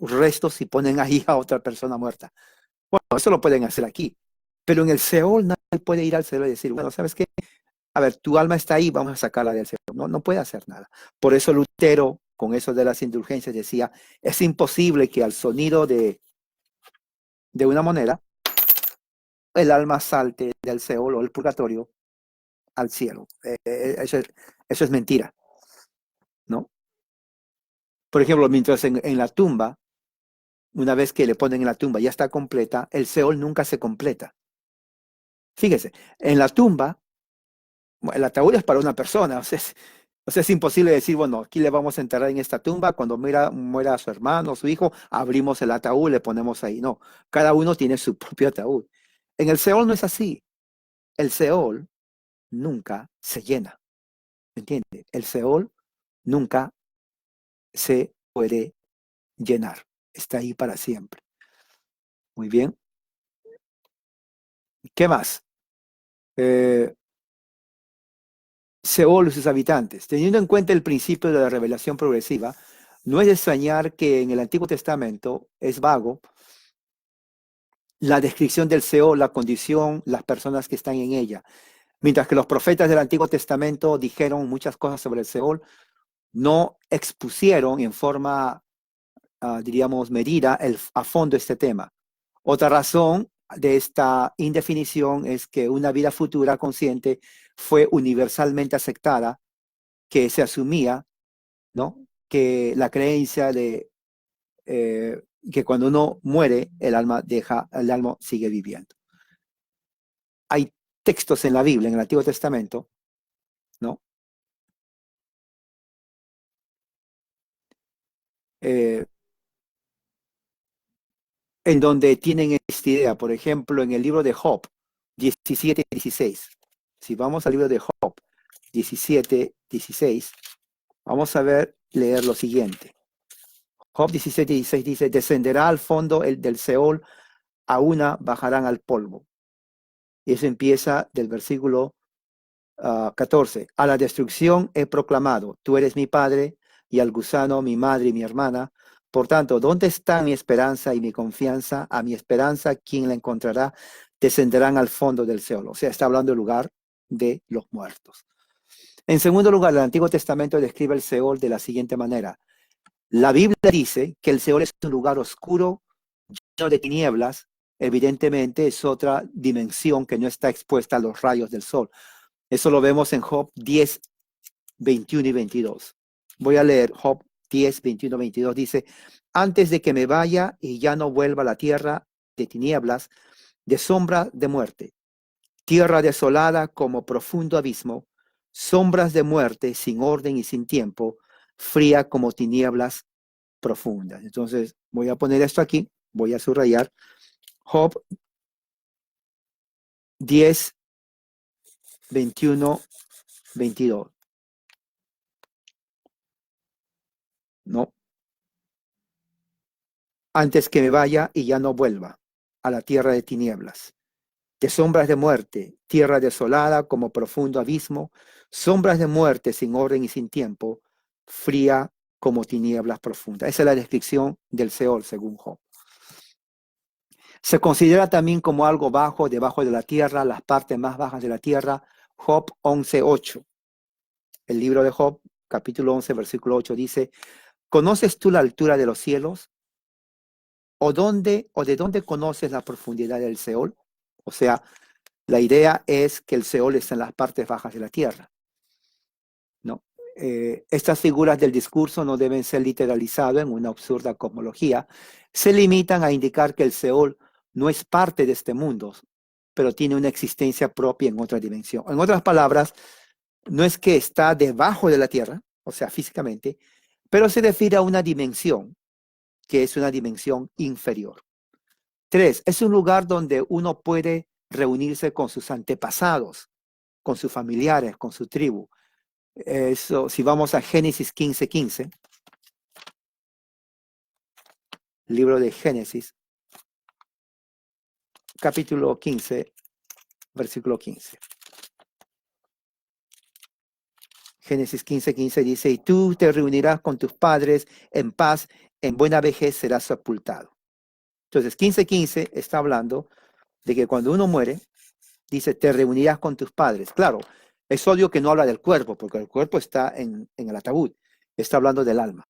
restos y ponen ahí a otra persona muerta. Bueno, eso lo pueden hacer aquí. Pero en el Seol nadie puede ir al Seol y decir, bueno, ¿sabes qué? A ver, tu alma está ahí, vamos a sacarla del Seol. No, no puede hacer nada. Por eso Lutero, con eso de las indulgencias, decía, es imposible que al sonido de una moneda, el alma salte del Seol o el purgatorio al cielo. Eso es mentira, ¿no? Por ejemplo, mientras en la tumba, una vez que le ponen en la tumba ya está completa, el Seol nunca se completa. Fíjese, en la tumba, bueno, el ataúd es para una persona, o sea, es imposible decir, bueno, aquí le vamos a enterrar en esta tumba, cuando muera su hermano, su hijo, abrimos el ataúd, le ponemos ahí. No, cada uno tiene su propio ataúd. En el Seol no es así. El Seol nunca se llena, ¿me entiende? El Seol nunca se puede llenar. Está ahí para siempre. Muy bien. ¿Qué más? Eh, Seol y sus habitantes. Teniendo en cuenta el principio de la revelación progresiva, no es de extrañar que en el Antiguo Testamento es vago la descripción del Seol, la condición, las personas que están en ella. Mientras que los profetas del Antiguo Testamento dijeron muchas cosas sobre el Seol, no expusieron en forma, diríamos, medida a fondo este tema. Otra razón de esta indefinición es que una vida futura consciente fue universalmente aceptada, que se asumía, ¿no? Que la creencia de que cuando uno muere, el alma sigue viviendo. Hay textos en la Biblia, en el Antiguo Testamento, ¿no? Eh, en donde tienen esta idea, por ejemplo, en el libro de Job 17 y 16. Si vamos al libro de Job 17, 16, vamos a leer lo siguiente. Job 17 y 16 dice, descenderá al fondo el del Seol, a una bajarán al polvo. Y eso empieza del versículo 14. A la destrucción he proclamado, tú eres mi padre, y al gusano mi madre y mi hermana. Por tanto, ¿dónde está mi esperanza y mi confianza? A mi esperanza, ¿quién la encontrará? Descenderán al fondo del Seol. O sea, está hablando del lugar de los muertos. En segundo lugar, el Antiguo Testamento describe el Seol de la siguiente manera. La Biblia dice que el Seol es un lugar oscuro, lleno de tinieblas. Evidentemente es otra dimensión que no está expuesta a los rayos del sol. Eso lo vemos en Job 10, 21 y 22. Voy a leer Job 10, 21, 22. Dice, antes de que me vaya y ya no vuelva a la tierra de tinieblas, de sombra de muerte, tierra desolada como profundo abismo, sombras de muerte sin orden y sin tiempo, fría como tinieblas profundas. Entonces, voy a poner esto aquí, voy a subrayar Job 10, 21, 22. No, antes que me vaya y ya no vuelva a la tierra de tinieblas, de sombras de muerte, tierra desolada como profundo abismo, sombras de muerte sin orden y sin tiempo, fría como tinieblas profundas. Esa es la descripción del Seol, según Job. Se considera también como algo bajo, debajo de la tierra, las partes más bajas de la tierra. Job 11:8. El libro de Job, capítulo 11, versículo 8, dice, ¿conoces tú la altura de los cielos? ¿O de dónde conoces la profundidad del Seol? O sea, la idea es que el Seol está en las partes bajas de la tierra, ¿no? Estas figuras del discurso no deben ser literalizadas en una absurda cosmología. Se limitan a indicar que el Seol no es parte de este mundo, pero tiene una existencia propia en otra dimensión. En otras palabras, no es que está debajo de la tierra, o sea, físicamente, pero se refiere a una dimensión que es una dimensión inferior. 3, es un lugar donde uno puede reunirse con sus antepasados, con sus familiares, con su tribu. Eso, si vamos a Génesis 15:15, libro de Génesis, capítulo 15, versículo 15. Génesis 15:15 dice, y tú te reunirás con tus padres en paz, en buena vejez serás sepultado. Entonces, 15:15 está hablando de que cuando uno muere, dice, te reunirás con tus padres. Claro, es obvio que no habla del cuerpo, porque el cuerpo está en el ataúd. Está hablando del alma,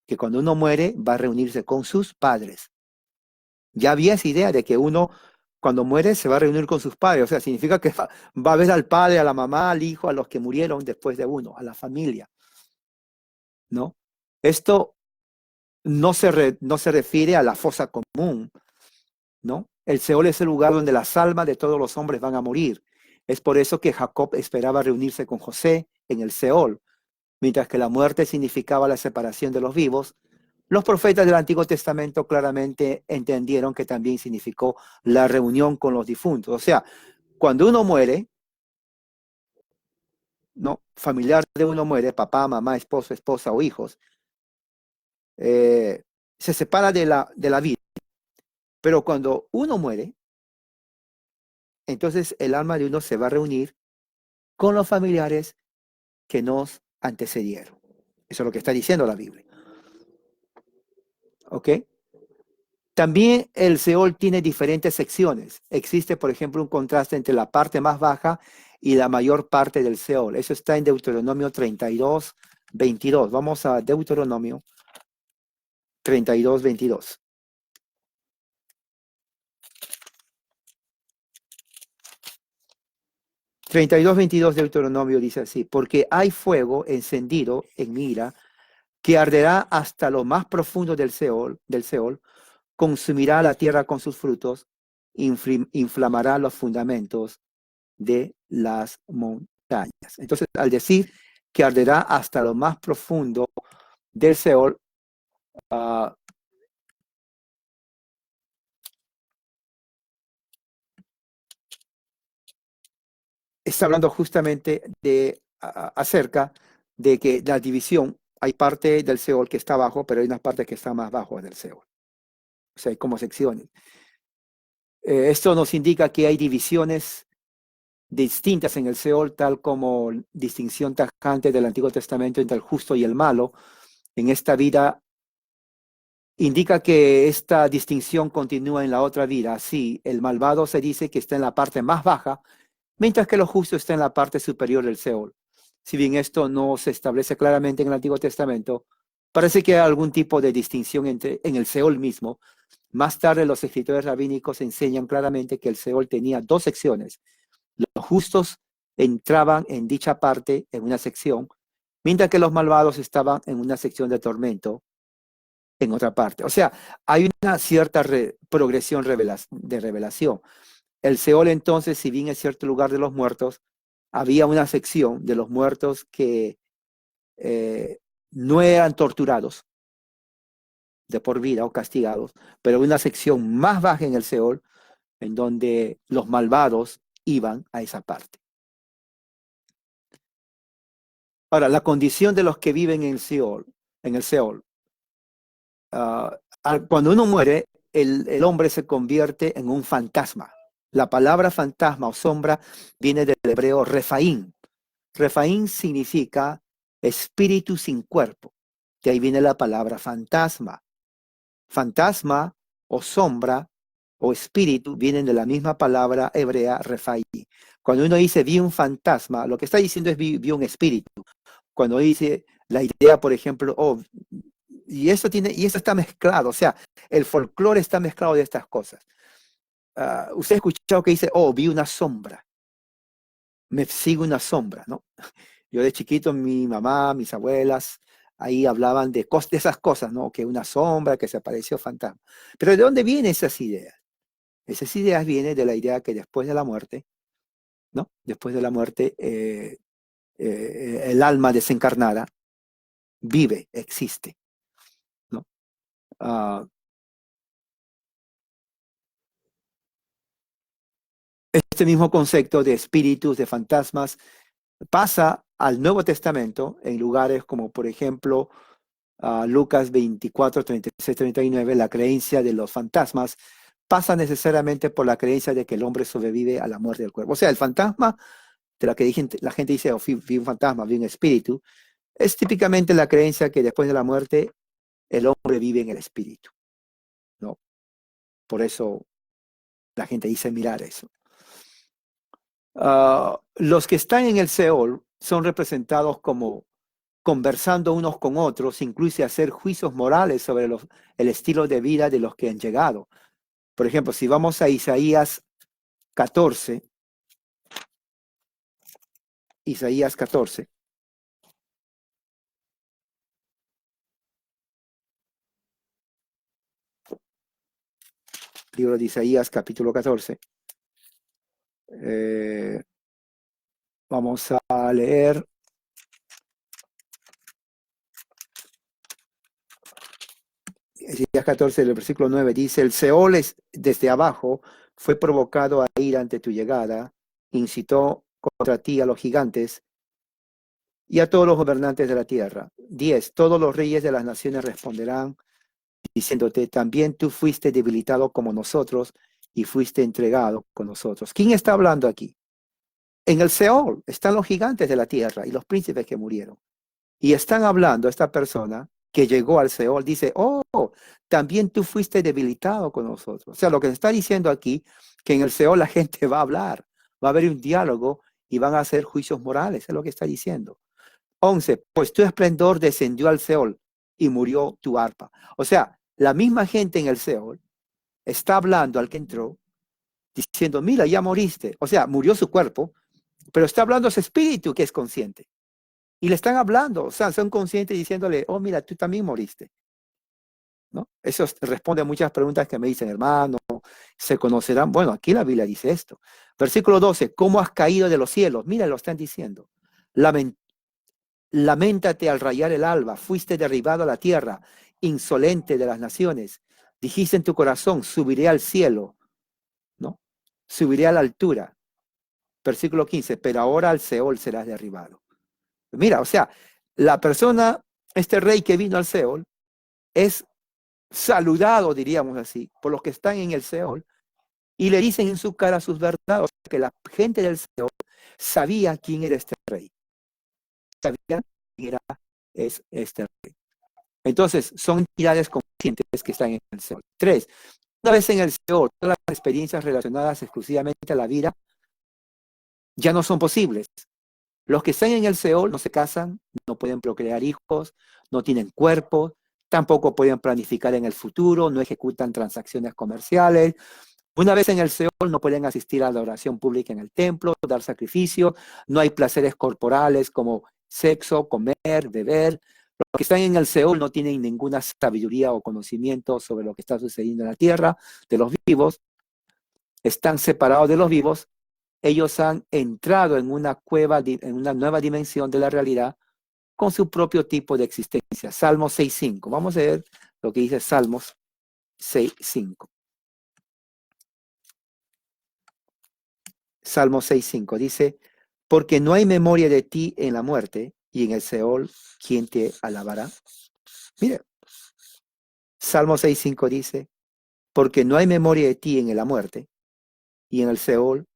que cuando uno muere va a reunirse con sus padres. Ya había esa idea de que uno, cuando muere, se va a reunir con sus padres. O sea, significa que va a ver al padre, a la mamá, al hijo, a los que murieron después de uno, a la familia, ¿no? Esto no se refiere a la fosa común, ¿no? El Seol es el lugar donde las almas de todos los hombres van a morir. Es por eso que Jacob esperaba reunirse con José en el Seol, mientras que la muerte significaba la separación de los vivos. Los profetas del Antiguo Testamento claramente entendieron que también significó la reunión con los difuntos. O sea, cuando uno muere, ¿no? Familiar de uno muere, papá, mamá, esposo, esposa o hijos, se separa de la vida. Pero cuando uno muere, entonces el alma de uno se va a reunir con los familiares que nos antecedieron. Eso es lo que está diciendo la Biblia. ¿Ok? También el Seol tiene diferentes secciones. Existe, por ejemplo, un contraste entre la parte más baja y la mayor parte del Seol. Eso está en Deuteronomio 32, 22. Vamos a Deuteronomio 32, 22. 32, 22 Deuteronomio dice así, porque hay fuego encendido en mi ira que arderá hasta lo más profundo del Seol, consumirá la tierra con sus frutos, inflamará los fundamentos de las montañas. Entonces, al decir que arderá hasta lo más profundo del Seol, está hablando justamente acerca de que la división, hay parte del Seol que está abajo, pero hay una parte que está más bajo del Seol. O sea, hay como secciones. Esto nos indica que hay divisiones distintas en el Seol, tal como distinción tajante del Antiguo Testamento entre el justo y el malo. En esta vida indica que esta distinción continúa en la otra vida. Así, el malvado se dice que está en la parte más baja, mientras que lo justo está en la parte superior del Seol. Si bien esto no se establece claramente en el Antiguo Testamento, parece que hay algún tipo de distinción en el Seol mismo. Más tarde, los escritores rabínicos enseñan claramente que el Seol tenía dos secciones. Los justos entraban en dicha parte, en una sección, mientras que los malvados estaban en una sección de tormento, en otra parte. O sea, hay una cierta progresión de revelación. El Seol entonces, si bien es cierto lugar de los muertos, había una sección de los muertos que no eran torturados de por vida o castigados, pero una sección más baja en el Seol, en donde los malvados iban a esa parte. Ahora, la condición de los que viven en el Seol, cuando uno muere, el hombre se convierte en un fantasma. La palabra fantasma o sombra viene del hebreo refaín. Refaín significa espíritu sin cuerpo. De ahí viene la palabra fantasma. Fantasma o sombra o espíritu vienen de la misma palabra hebrea refaí. Cuando uno dice vi un fantasma, lo que está diciendo es vi un espíritu. Cuando dice la idea, por ejemplo, y eso está mezclado, o sea, el folclore está mezclado de estas cosas. Usted ha escuchado que dice, oh, vi una sombra, me sigue una sombra, ¿no? Yo de chiquito, mi mamá, mis abuelas, ahí hablaban de esas cosas, ¿no? Que una sombra, que se apareció fantasma. Pero ¿de dónde vienen esas ideas? Esas ideas vienen de la idea que después de la muerte, ¿no? Después de la muerte, el alma desencarnada vive, existe, ¿no? Ah, este mismo concepto de espíritus, de fantasmas, pasa al Nuevo Testamento en lugares como, por ejemplo, Lucas 24, 36, 39, la creencia de los fantasmas pasa necesariamente por la creencia de que el hombre sobrevive a la muerte del cuerpo. O sea, el fantasma, de la que la gente dice, oh, vi un fantasma, vi un espíritu, es típicamente la creencia que después de la muerte el hombre vive en el espíritu, ¿no? Por eso la gente dice mirar eso. Los que están en el Seol son representados como conversando unos con otros, incluso hacer juicios morales sobre el estilo de vida de los que han llegado. Por ejemplo, si vamos a Isaías 14, Isaías 14, libro de Isaías capítulo 14, eh, vamos a leer Isaías 14, el versículo 9, dice, el Seol desde abajo fue provocado a ir ante tu llegada, incitó contra ti a los gigantes y a todos los gobernantes de la tierra. 10, todos los reyes de las naciones responderán diciéndote, también tú fuiste debilitado como nosotros y fuiste entregado con nosotros. ¿Quién está hablando aquí? En el Seol están los gigantes de la tierra y los príncipes que murieron. Y están hablando esta persona que llegó al Seol, dice, oh, también tú fuiste debilitado con nosotros. O sea, lo que se está diciendo aquí, que en el Seol la gente va a hablar, va a haber un diálogo y van a hacer juicios morales, es lo que está diciendo. 11, pues tu esplendor descendió al Seol y murió tu arpa. O sea, la misma gente en el Seol está hablando al que entró, diciendo, mira, ya moriste. O sea, murió su cuerpo, pero está hablando a su espíritu que es consciente. Y le están hablando, o sea, son conscientes diciéndole, oh, mira, tú también moriste, ¿no? Eso responde a muchas preguntas que me dicen, hermano, ¿se conocerán? Bueno, aquí la Biblia dice esto. Versículo 12, ¿cómo has caído de los cielos? Mira, lo están diciendo. Lamentate al rayar el alba, fuiste derribado a la tierra, insolente de las naciones. Dijiste en tu corazón, subiré al cielo, ¿no? Subiré a la altura. Versículo 15, pero ahora al Seol serás derribado. Mira, o sea, la persona, este rey que vino al Seol, es saludado, diríamos así, por los que están en el Seol, y le dicen en su cara sus verdades, que la gente del Seol sabía quién era este rey, sabía quién era este rey. Entonces, son entidades conscientes que están en el Seol. 3, una vez en el Seol, todas las experiencias relacionadas exclusivamente a la vida ya no son posibles. Los que están en el Seol no se casan, no pueden procrear hijos, no tienen cuerpo, tampoco pueden planificar en el futuro, no ejecutan transacciones comerciales. Una vez en el Seol no pueden asistir a la oración pública en el templo, dar sacrificio, no hay placeres corporales como sexo, comer, beber. Los que están en el Seol no tienen ninguna sabiduría o conocimiento sobre lo que está sucediendo en la tierra, de los vivos, están separados de los vivos. Ellos han entrado en una cueva, en una nueva dimensión de la realidad con su propio tipo de existencia. Salmos 6.5. Vamos a ver lo que dice Salmos 6.5. Salmo 6.5 dice, porque no hay memoria de ti en la muerte y en el Seol, ¿quién te alabará? Mire, Salmo 6.5 dice, porque no hay memoria de ti en la muerte y en el Seol,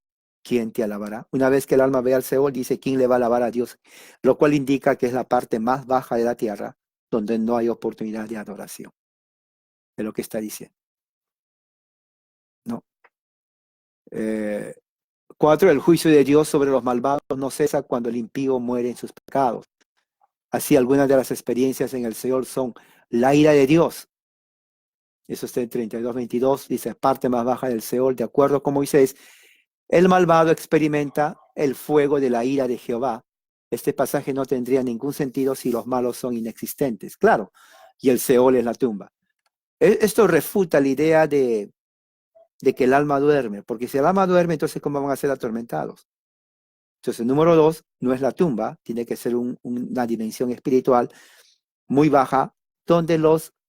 ¿quién te alabará? Una vez que el alma ve al Seol, dice, ¿quién le va a alabar a Dios? Lo cual indica que es la parte más baja de la tierra, donde no hay oportunidad de adoración. De lo que está diciendo, ¿no? 4, el juicio de Dios sobre los malvados no cesa cuando el impío muere en sus pecados. Así, algunas de las experiencias en el Seol son la ira de Dios. Eso está en 32:22, dice, parte más baja del Seol, de acuerdo con Moisés, el malvado experimenta el fuego de la ira de Jehová. Este pasaje no tendría ningún sentido si los malos son inexistentes, claro, y el Seol es la tumba. Esto refuta la idea de que el alma duerme, porque si el alma duerme, entonces ¿cómo van a ser atormentados? Entonces, número dos, no es la tumba, tiene que ser una dimensión espiritual muy baja, donde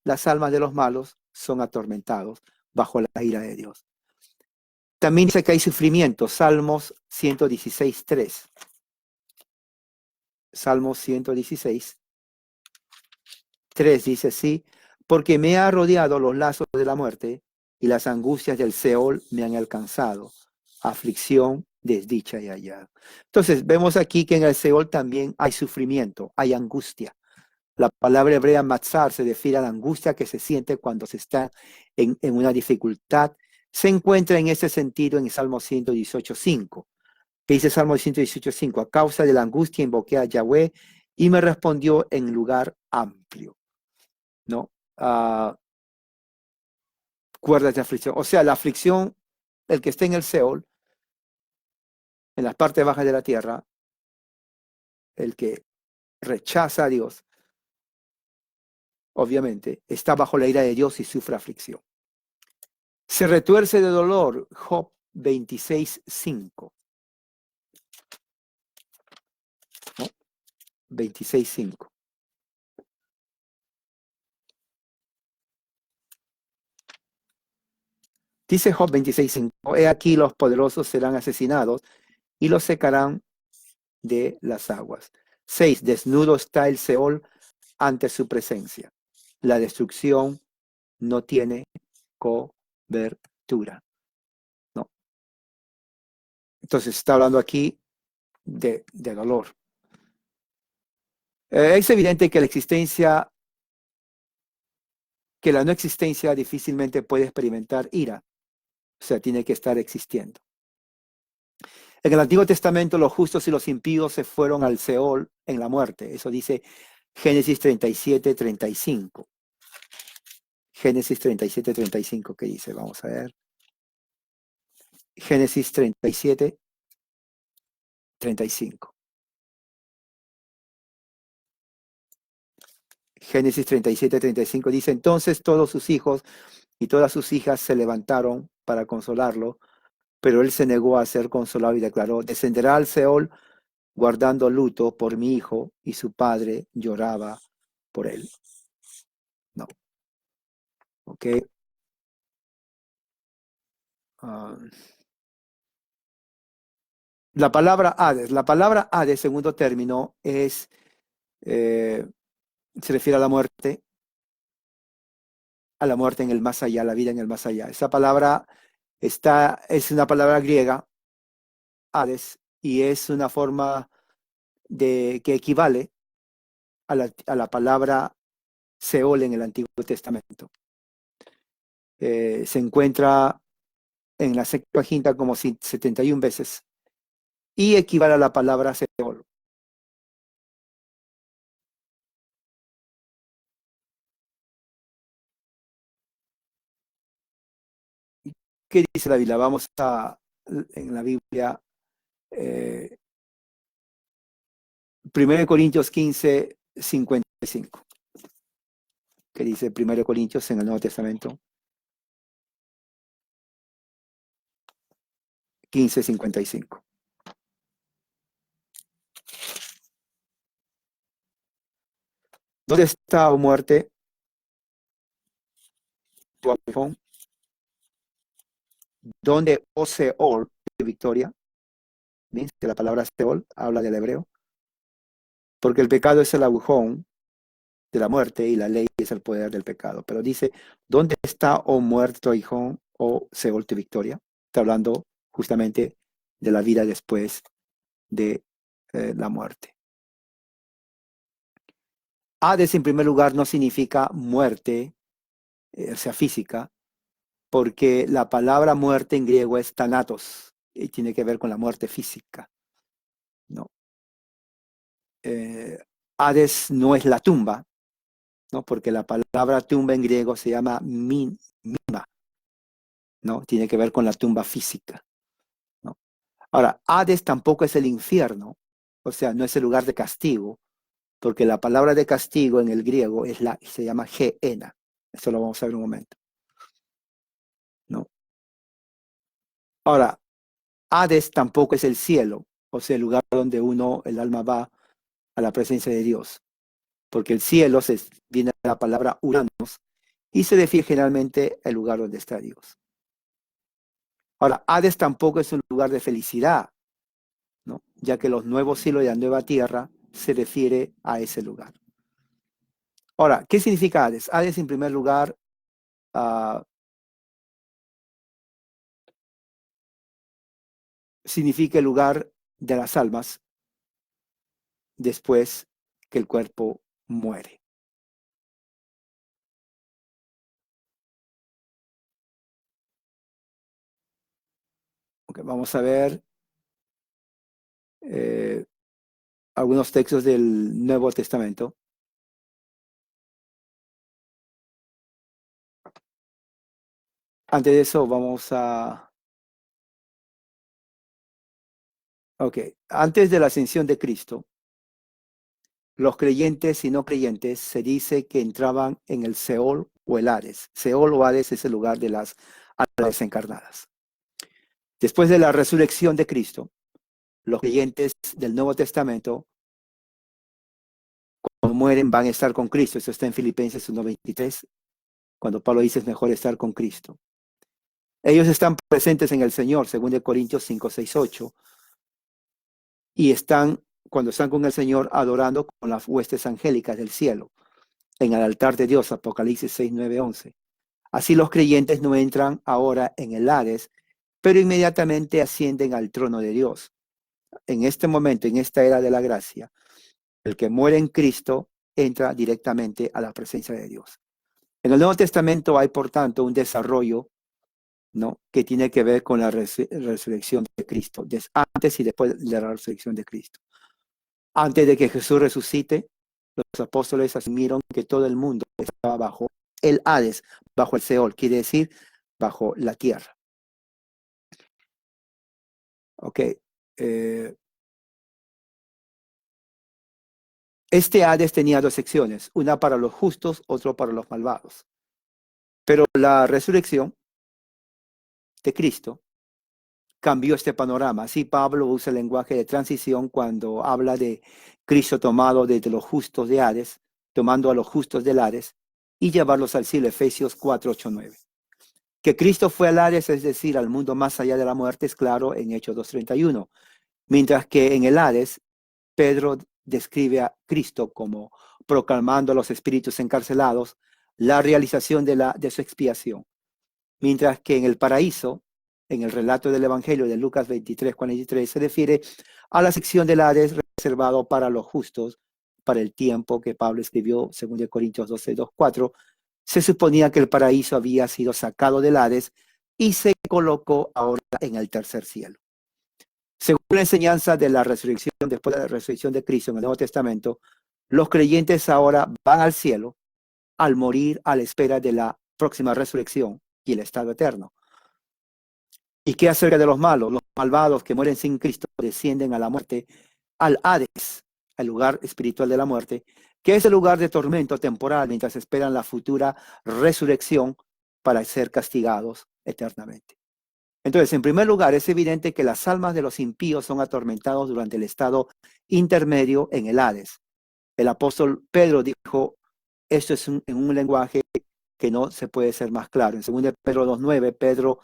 las almas de los malos son atormentados bajo la ira de Dios. También dice que hay sufrimiento, Salmos 116:3. Salmos 116:3 dice así, porque me ha rodeado los lazos de la muerte y las angustias del Seol me han alcanzado, aflicción, desdicha y hallazgo. Entonces, vemos aquí que en el Seol también hay sufrimiento, hay angustia. La palabra hebrea matzar se refiere a la angustia que se siente cuando se está en una dificultad. Se encuentra en ese sentido en Salmo 118:5. Que dice Salmo 118:5, a causa de la angustia invoqué a Yahweh y me respondió en lugar amplio, ¿no? Cuerdas de aflicción. O sea, la aflicción, el que esté en el Seol, en las partes bajas de la tierra, el que rechaza a Dios, obviamente, está bajo la ira de Dios y sufre aflicción. Se retuerce de dolor, Job 26:5. ¿No? 26:5. Dice Job 26:5, he aquí los poderosos serán asesinados y los secarán de las aguas. 6. Desnudo está el Seol ante su presencia. La destrucción no tiene cobertura. ¿No? Entonces está hablando aquí de dolor. Es evidente que la no existencia difícilmente puede experimentar ira. O sea, tiene que estar existiendo. En el Antiguo Testamento los justos y los impíos se fueron al Seol en la muerte. Eso dice Génesis 37:35. Génesis 37:35, ¿qué dice? Vamos a ver. Génesis 37:35. Génesis 37:35 dice, entonces todos sus hijos y todas sus hijas se levantaron para consolarlo, pero él se negó a ser consolado y declaró, descenderá al Seol guardando luto por mi hijo, y su padre lloraba por él. No. Ok. La palabra Hades, segundo término, se refiere a la muerte en el más allá, la vida en el más allá. Esa palabra es una palabra griega, Hades, y es una forma que equivale a la palabra Seol en el Antiguo Testamento. Se encuentra en la Septuaginta como 71 veces y equivale a la palabra Seol. ¿Qué dice la Biblia? Vamos en la Biblia, 1 Corintios 15:55. ¿Qué dice 1 Corintios en el Nuevo Testamento? 15:55. ¿Dónde está, oh muerte, tu aguijón? ¿Dónde, oh Seol, tu victoria? ¿Ven? Que la palabra Seol habla del hebreo. Porque el pecado es el agujón de la muerte y la ley es el poder del pecado. Pero dice, ¿dónde está, oh muerte, tu aguijón, oh Seol, tu victoria? Está hablando justamente de la vida después de la muerte. Hades, en primer lugar, no significa muerte, o sea, física, porque la palabra muerte en griego es thanatos y tiene que ver con la muerte física. ¿No? Hades no es la tumba, ¿no? Porque la palabra tumba en griego se llama mima, ¿no? Tiene que ver con la tumba física, ¿no? Ahora, Hades tampoco es el infierno, o sea, no es el lugar de castigo, porque la palabra de castigo en el griego se llama Gehenna. Eso lo vamos a ver en un momento, ¿no? Ahora, Hades tampoco es el cielo, o sea, el lugar donde el alma va a la presencia de Dios, porque el cielo viene de la palabra Uranos y se define generalmente el lugar donde está Dios. Ahora, Hades tampoco es un lugar de felicidad, ¿no? Ya que los nuevos cielos y la nueva tierra se refiere a ese lugar. Ahora, ¿qué significa Hades? Hades, en primer lugar, uh, significa el lugar de las almas después que el cuerpo muere. Okay, vamos a ver algunos textos del Nuevo Testamento. Antes de eso, vamos a... Ok, antes de la ascensión de Cristo, los creyentes y no creyentes se dice que entraban en el Seol o el Hades. Seol o Hades es el lugar de las almas encarnadas. Después de la resurrección de Cristo, los creyentes del Nuevo Testamento, cuando mueren, van a estar con Cristo. Eso está en Filipenses 1:23, cuando Pablo dice es mejor estar con Cristo. Ellos están presentes en el Señor, según de Corintios 5, 6, 8, y cuando están con el Señor, adorando con las huestes angélicas del cielo, en el altar de Dios, Apocalipsis 6, 9, 11. Así los creyentes no entran ahora en el Hades, pero inmediatamente ascienden al trono de Dios. En este momento, en esta era de la gracia, el que muere en Cristo entra directamente a la presencia de Dios. En el Nuevo Testamento hay, por tanto, un desarrollo, ¿no?, que tiene que ver con la resurrección de Cristo, antes y después de la resurrección de Cristo. Antes de que Jesús resucite, los apóstoles asumieron que todo el mundo estaba bajo el Hades, bajo el Seol, quiere decir bajo la tierra. Ok. Este Hades tenía dos secciones, una para los justos, otra para los malvados. Pero la resurrección de Cristo cambió este panorama. Así Pablo usa el lenguaje de transición cuando habla de Cristo tomado desde los justos de Hades, tomando a los justos del Hades y llevarlos al cielo, Efesios 4, 8, 9. Que Cristo fue al Hades, es decir, al mundo más allá de la muerte, es claro en Hechos 2:31. Mientras que en el Hades, Pedro describe a Cristo como proclamando a los espíritus encarcelados la realización de su expiación. Mientras que en el paraíso, en el relato del Evangelio de Lucas 23:43, se refiere a la sección del Hades reservado para los justos, para el tiempo que Pablo escribió, 2 Corintios 12:2-4, se suponía que el paraíso había sido sacado del Hades y se colocó ahora en el tercer cielo. Según la enseñanza de la resurrección, después de la resurrección de Cristo en el Nuevo Testamento, los creyentes ahora van al cielo al morir a la espera de la próxima resurrección y el estado eterno. ¿Y qué acerca de los malos? Los malvados que mueren sin Cristo descienden a la muerte, al Hades, al lugar espiritual de la muerte, que es el lugar de tormento temporal mientras esperan la futura resurrección para ser castigados eternamente. Entonces, en primer lugar, es evidente que las almas de los impíos son atormentados durante el estado intermedio en el Hades. El apóstol Pedro dijo, esto es en un lenguaje que no se puede ser más claro. En 2 Pedro 2:9,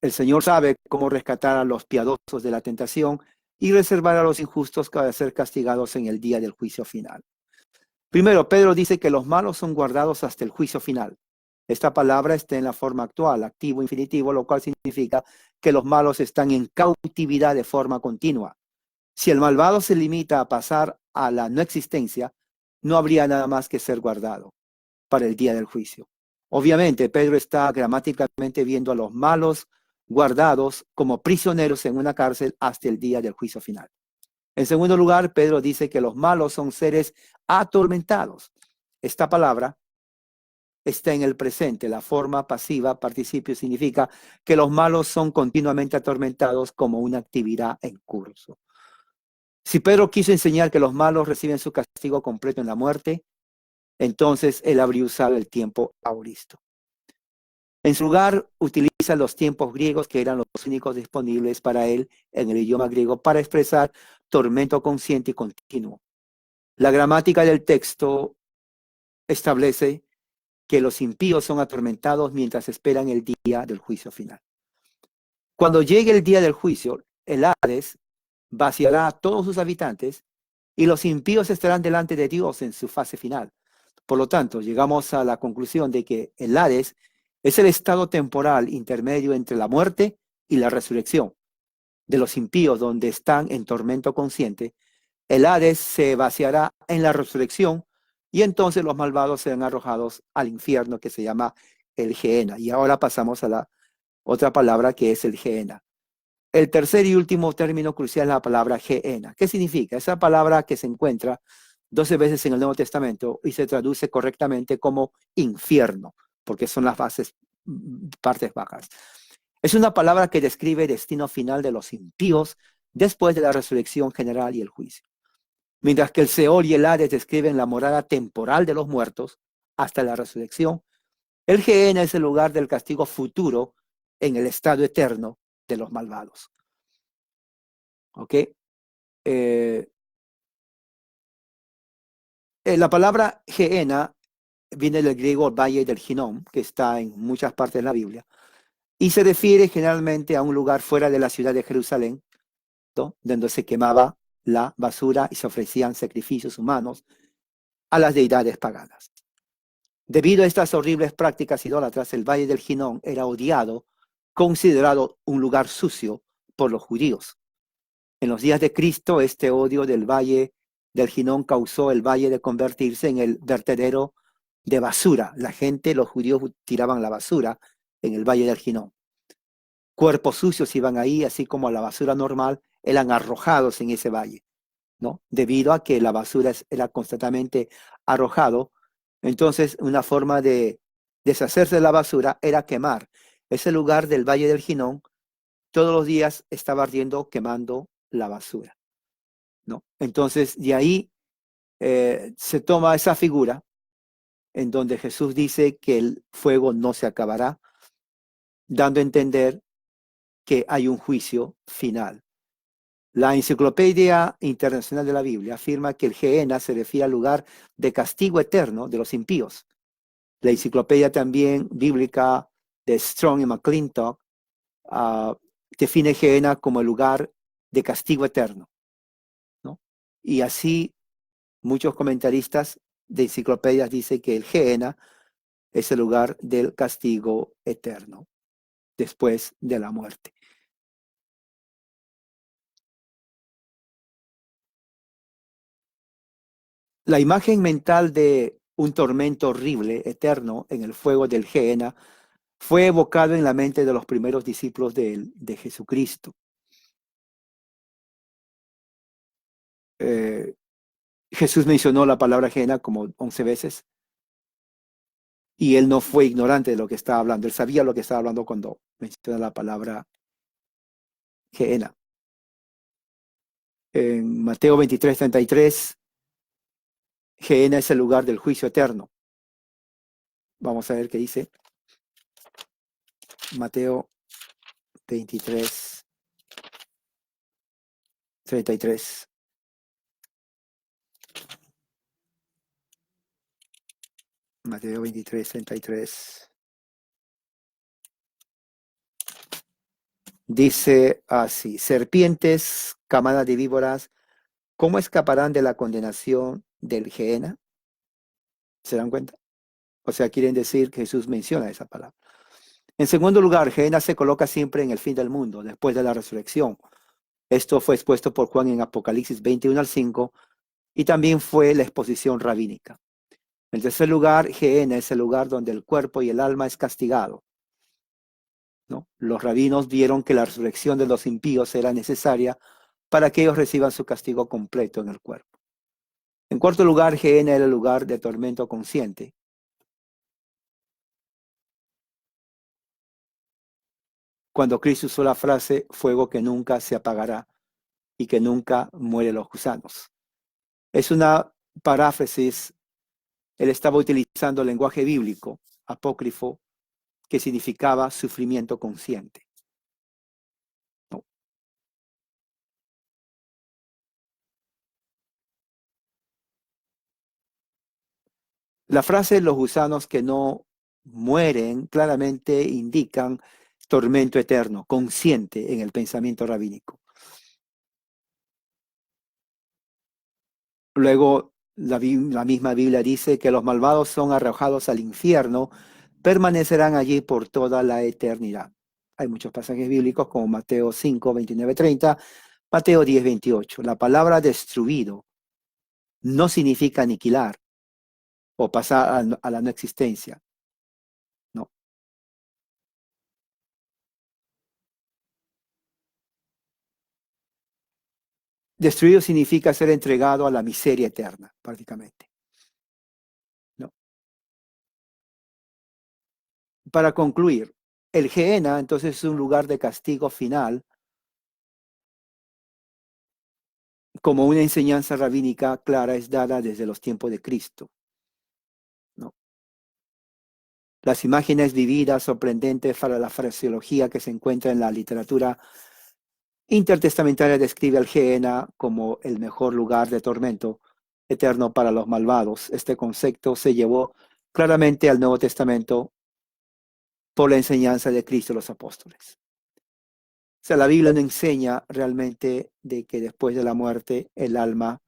el Señor sabe cómo rescatar a los piadosos de la tentación y reservar a los injustos para ser castigados en el día del juicio final. Primero, Pedro dice que los malos son guardados hasta el juicio final. Esta palabra está en la forma actual, activo infinitivo, lo cual significa que los malos están en cautividad de forma continua. Si el malvado se limita a pasar a la no existencia, no habría nada más que ser guardado para el día del juicio. Obviamente, Pedro está gramáticamente viendo a los malos guardados como prisioneros en una cárcel hasta el día del juicio final. En segundo lugar, Pedro dice que los malos son seres atormentados. esta palabra está en el presente. La forma pasiva, participio, significa que los malos son continuamente atormentados como una actividad en curso. Si Pedro quiso enseñar que los malos reciben su castigo completo en la muerte, entonces él habría usado el tiempo auristo. En su lugar, utiliza los tiempos griegos, que eran los únicos disponibles para él en el idioma griego, para expresar tormento consciente y continuo. La gramática del texto establece que los impíos son atormentados mientras esperan el día del juicio final. Cuando llegue el día del juicio, el Hades vaciará a todos sus habitantes y los impíos estarán delante de Dios en su fase final. Por lo tanto, llegamos a la conclusión de que el Hades es el estado temporal intermedio entre la muerte y la resurrección de los impíos, donde están en tormento consciente. El Hades se vaciará en la resurrección y entonces los malvados serán arrojados al infierno, que se llama el Gehenna. Y ahora pasamos a la otra palabra, que es el Gehenna. El tercer y último término crucial es la palabra Gehenna. ¿Qué significa? Esa palabra que se encuentra 12 veces en el Nuevo Testamento y se traduce correctamente como infierno, porque son las partes bajas. Es una palabra que describe el destino final de los impíos después de la resurrección general y el juicio. Mientras que el Seol y el Hades describen la morada temporal de los muertos hasta la resurrección, el Gehenna es el lugar del castigo futuro en el estado eterno de los malvados. ¿Ok? La palabra Gehenna viene del griego Valle del Hinnom, que está en muchas partes de la Biblia, y se refiere generalmente a un lugar fuera de la ciudad de Jerusalén, ¿no?, donde se quemaba la basura y se ofrecían sacrificios humanos a las deidades paganas. Debido a estas horribles prácticas idólatras, el Valle del Hinnom era odiado, considerado un lugar sucio por los judíos. En los días de Cristo, este odio del Valle del Hinnom causó el valle de convertirse en el vertedero de basura. La gente, los judíos, tiraban la basura en el Valle del Hinnom. Cuerpos sucios iban ahí, así como la basura normal, eran arrojados en ese valle, ¿no? Debido a que la basura era constantemente arrojado. Entonces, una forma de deshacerse de la basura era quemar. Ese lugar del Valle del Hinnom todos los días estaba ardiendo, quemando la basura, ¿no? Entonces, de ahí se toma esa figura en donde Jesús dice que el fuego no se acabará, dando a entender que hay un juicio final. La Enciclopedia Internacional de la Biblia afirma que el Gehenna se refiere al lugar de castigo eterno de los impíos. La enciclopedia también bíblica de Strong y McClintock define Gehenna como el lugar de castigo eterno, ¿no? Y así muchos comentaristas de enciclopedias dicen que el Gehenna es el lugar del castigo eterno después de la muerte. La imagen mental de un tormento horrible, eterno, en el fuego del Gehenna fue evocado en la mente de los primeros discípulos de Jesucristo. Jesús mencionó la palabra Gehenna como 11 veces y él no fue ignorante de lo que estaba hablando. Él sabía lo que estaba hablando cuando menciona la palabra Gehenna. En Mateo 23:33, Gehenna es el lugar del juicio eterno. Vamos a ver qué dice. Mateo 23:33. Mateo 23:33. Dice así: serpientes, camada de víboras, ¿cómo escaparán de la condenación del Gehenna? ¿Se dan cuenta? O sea, quieren decir que Jesús menciona esa palabra. En segundo lugar, Gehenna se coloca siempre en el fin del mundo, después de la resurrección. Esto fue expuesto por Juan en Apocalipsis 21:5 y también fue la exposición rabínica. En tercer lugar, Gehenna es el lugar donde el cuerpo y el alma es castigado, ¿no? Los rabinos vieron que la resurrección de los impíos era necesaria para que ellos reciban su castigo completo en el cuerpo. En cuarto lugar, Gehenna era el lugar de tormento consciente. Cuando Cristo usó la frase fuego que nunca se apagará y que nunca muere los gusanos. Es una paráfrasis. Él estaba utilizando el lenguaje bíblico, apócrifo, que significaba sufrimiento consciente. ¿No? La frase los gusanos que no mueren claramente indican tormento eterno, consciente en el pensamiento rabínico. Luego, la misma Biblia dice que los malvados son arrojados al infierno, permanecerán allí por toda la eternidad. Hay muchos pasajes bíblicos como Mateo 5, 29, 30, Mateo 10, 28. La palabra destruido no significa aniquilar o pasar a la no existencia. No. Destruido significa ser entregado a la miseria eterna, prácticamente. No. Para concluir, el Gehenna entonces es un lugar de castigo final, como una enseñanza rabínica clara es dada desde los tiempos de Cristo. ¿No? Las imágenes vividas sorprendentes para la fraseología que se encuentra en la literatura intertestamentaria describe al Gehenna como el mejor lugar de tormento eterno para los malvados. Este concepto se llevó claramente al Nuevo Testamento por la enseñanza de Cristo y los apóstoles. O sea, la Biblia no enseña realmente de que después de la muerte el alma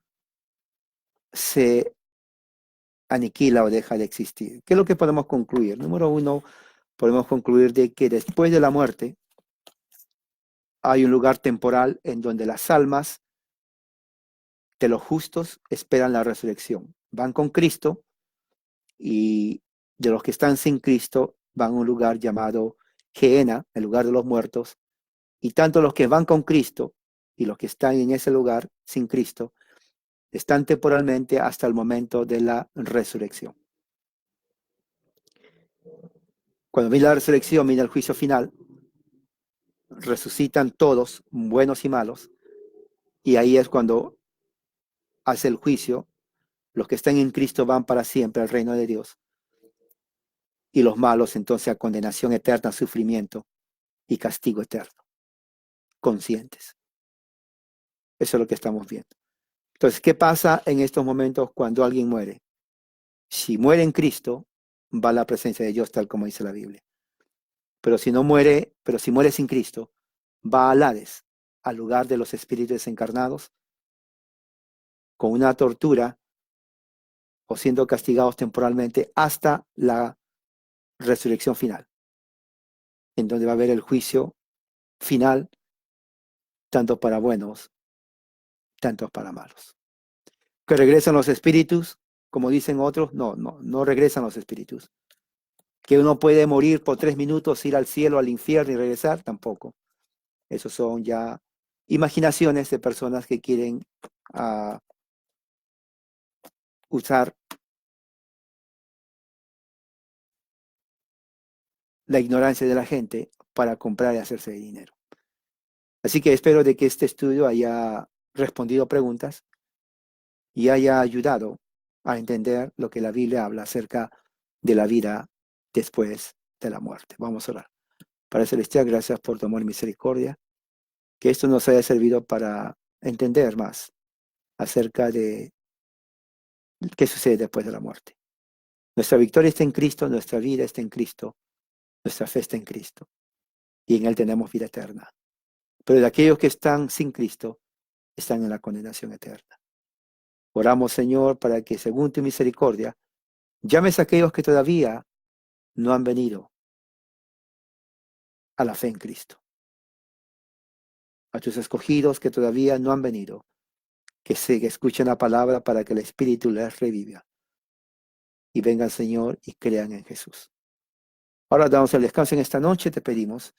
se aniquila o deja de existir. ¿Qué es lo que podemos concluir? Número uno, podemos concluir de que después de la muerte hay un lugar temporal en donde las almas de los justos esperan la resurrección. Van con Cristo y de los que están sin Cristo van a un lugar llamado Gehenna, el lugar de los muertos. Y tanto los que van con Cristo y los que están en ese lugar sin Cristo están temporalmente hasta el momento de la resurrección. Cuando viene la resurrección, viene el juicio final, resucitan todos, buenos y malos, y ahí es cuando hace el juicio. Los que están en Cristo van para siempre al reino de Dios, y los malos entonces a condenación eterna, sufrimiento y castigo eterno, conscientes. Eso es lo que estamos viendo. Entonces, ¿qué pasa en estos momentos cuando alguien muere? Si muere en Cristo, va a la presencia de Dios, tal como dice la Biblia. Pero si no muere, pero si muere sin Cristo, va al Hades, al lugar de los espíritus desencarnados, con una tortura o siendo castigados temporalmente hasta la resurrección final, en donde va a haber el juicio final, tanto para buenos, tanto para malos. ¿Que regresan los espíritus? Como dicen otros, no regresan los espíritus. ¿Que uno puede morir por 3 minutos, ir al cielo, al infierno y regresar? Tampoco. Esos son ya imaginaciones de personas que quieren usar la ignorancia de la gente para comprar y hacerse de dinero. Así que espero de que este estudio haya respondido preguntas y haya ayudado a entender lo que la Biblia habla acerca de la vida después de la muerte. Vamos a orar. Padre Celestial, gracias por tu amor y misericordia. Que esto nos haya servido para entender más acerca de qué sucede después de la muerte. Nuestra victoria está en Cristo, nuestra vida está en Cristo, nuestra fe está en Cristo. Y en Él tenemos vida eterna. Pero de aquellos que están sin Cristo, están en la condenación eterna. Oramos, Señor, para que según tu misericordia, llames a aquellos que todavía no han venido a la fe en Cristo. A tus escogidos que todavía no han venido, que escuchen la palabra para que el Espíritu les reviva. Y vengan, Señor, y crean en Jesús. Ahora damos el descanso en esta noche, te pedimos,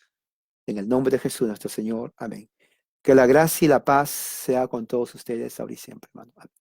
en el nombre de Jesús nuestro Señor. Amén. Que la gracia y la paz sea con todos ustedes ahora y siempre, hermano. Amén.